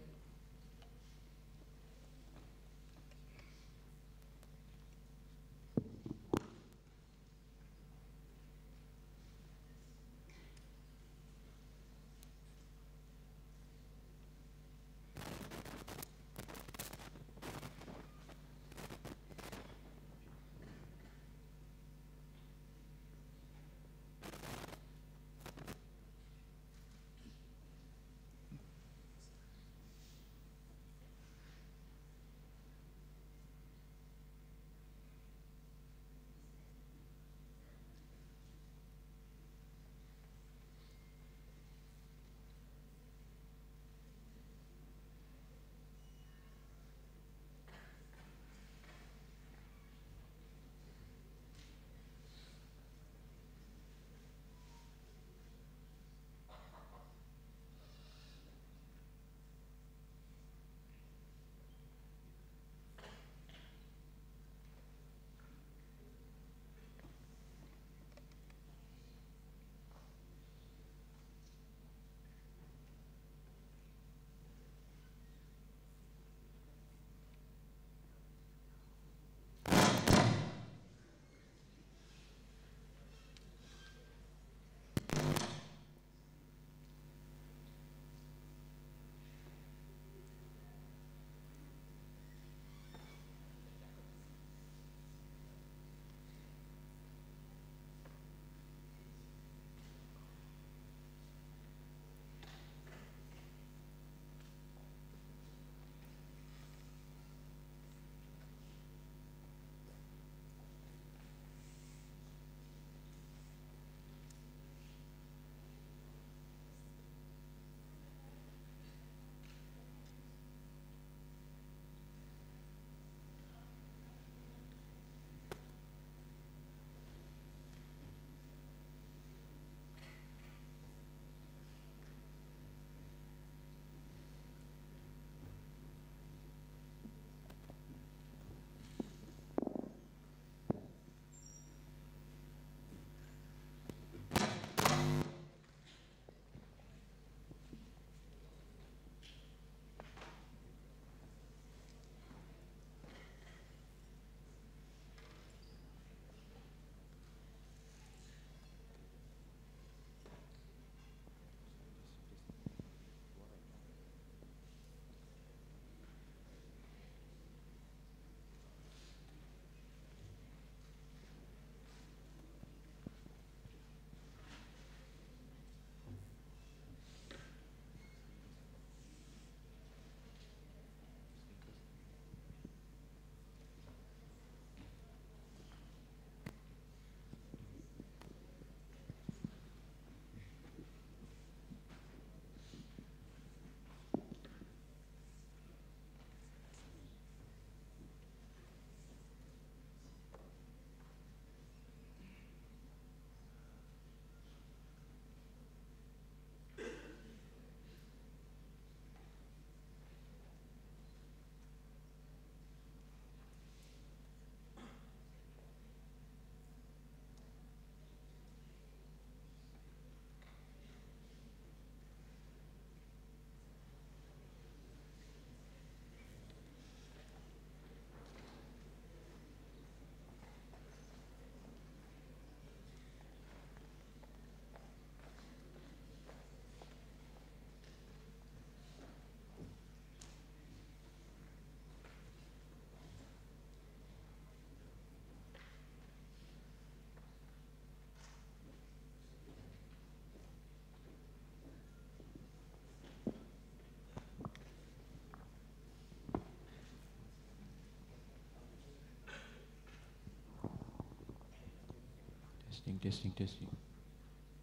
Testing, testing, testing.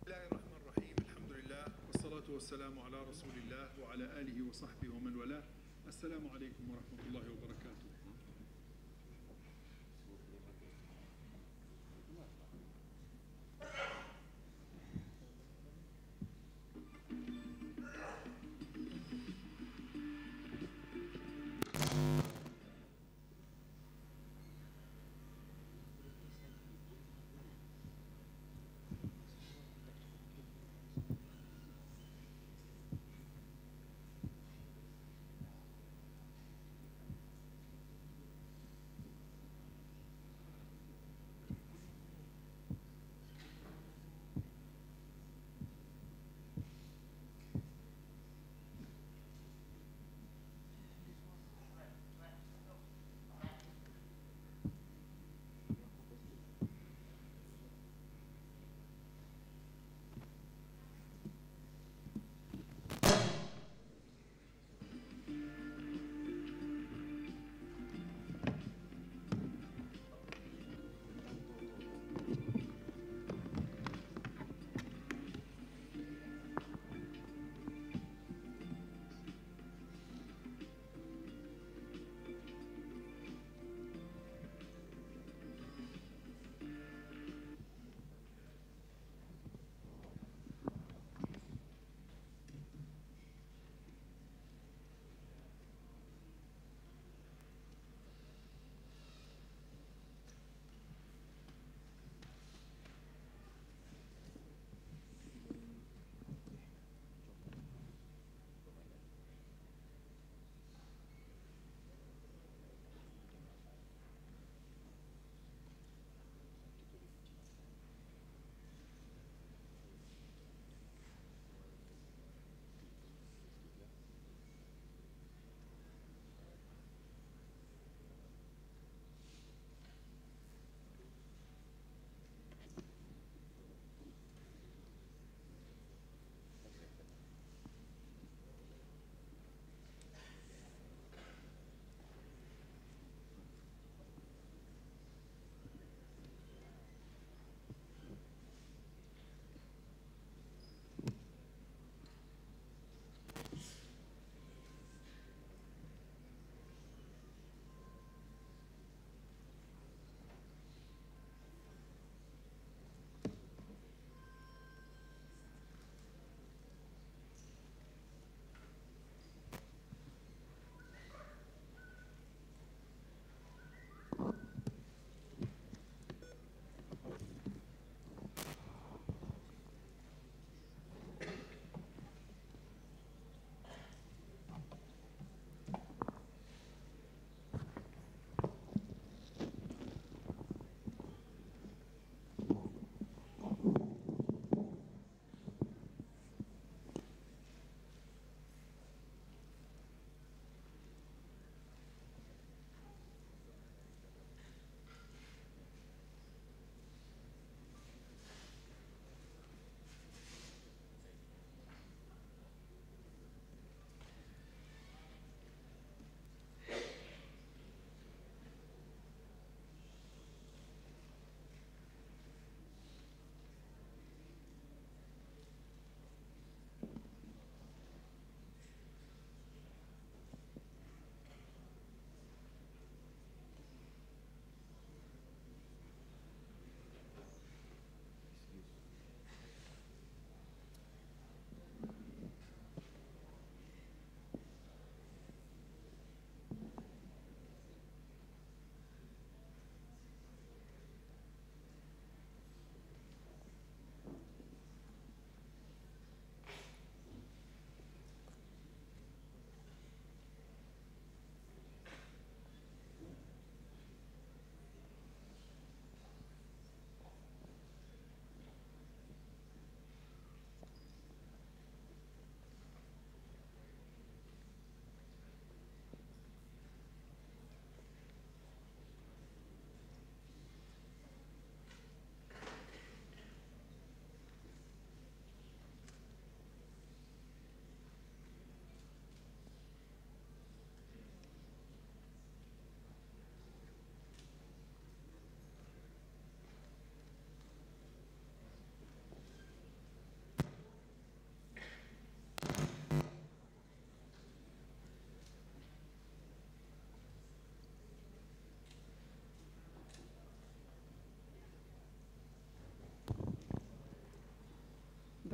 Bismillahirrahmanirrahim. Alhamdulillah. Wassalatu wassalamu ala rasulillah wa ala alihi wa sahbihi wa man wala. Assalamu alaikum wa rahmatullahi wa barakatuh.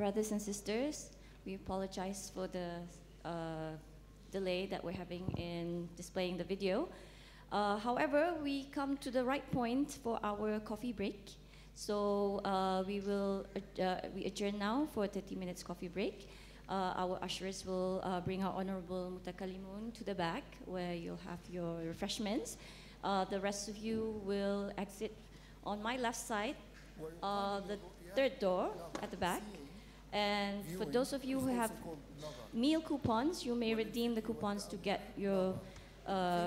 brothers and sisters, we apologize for the delay that we're having in displaying the video. However, we come to the right point for our coffee break. So we adjourn now for a 30 minutes coffee break. Our ushers will bring our honorable mutakalimun to the back where you'll have your refreshments. The rest of you will exit on my left side, the third door at the back. And for those of you who have meal coupons, you may redeem the coupons to get your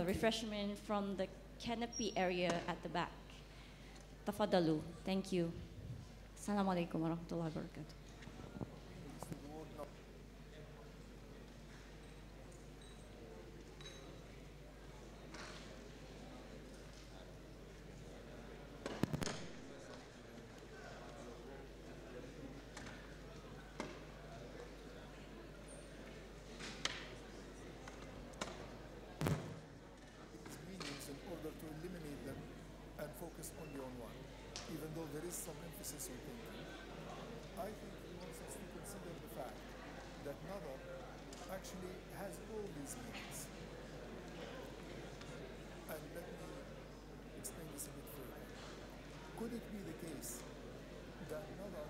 refreshment from the canopy area at the back. Tafadalu. Thank you. Assalamualaikum warahmatullahi wabarakatuh. Actually has all these meanings. And let me explain this a bit further. Could it be the case that the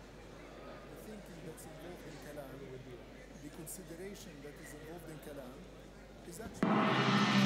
thinking that's involved in Kalam, the consideration that is involved in Kalam, is actually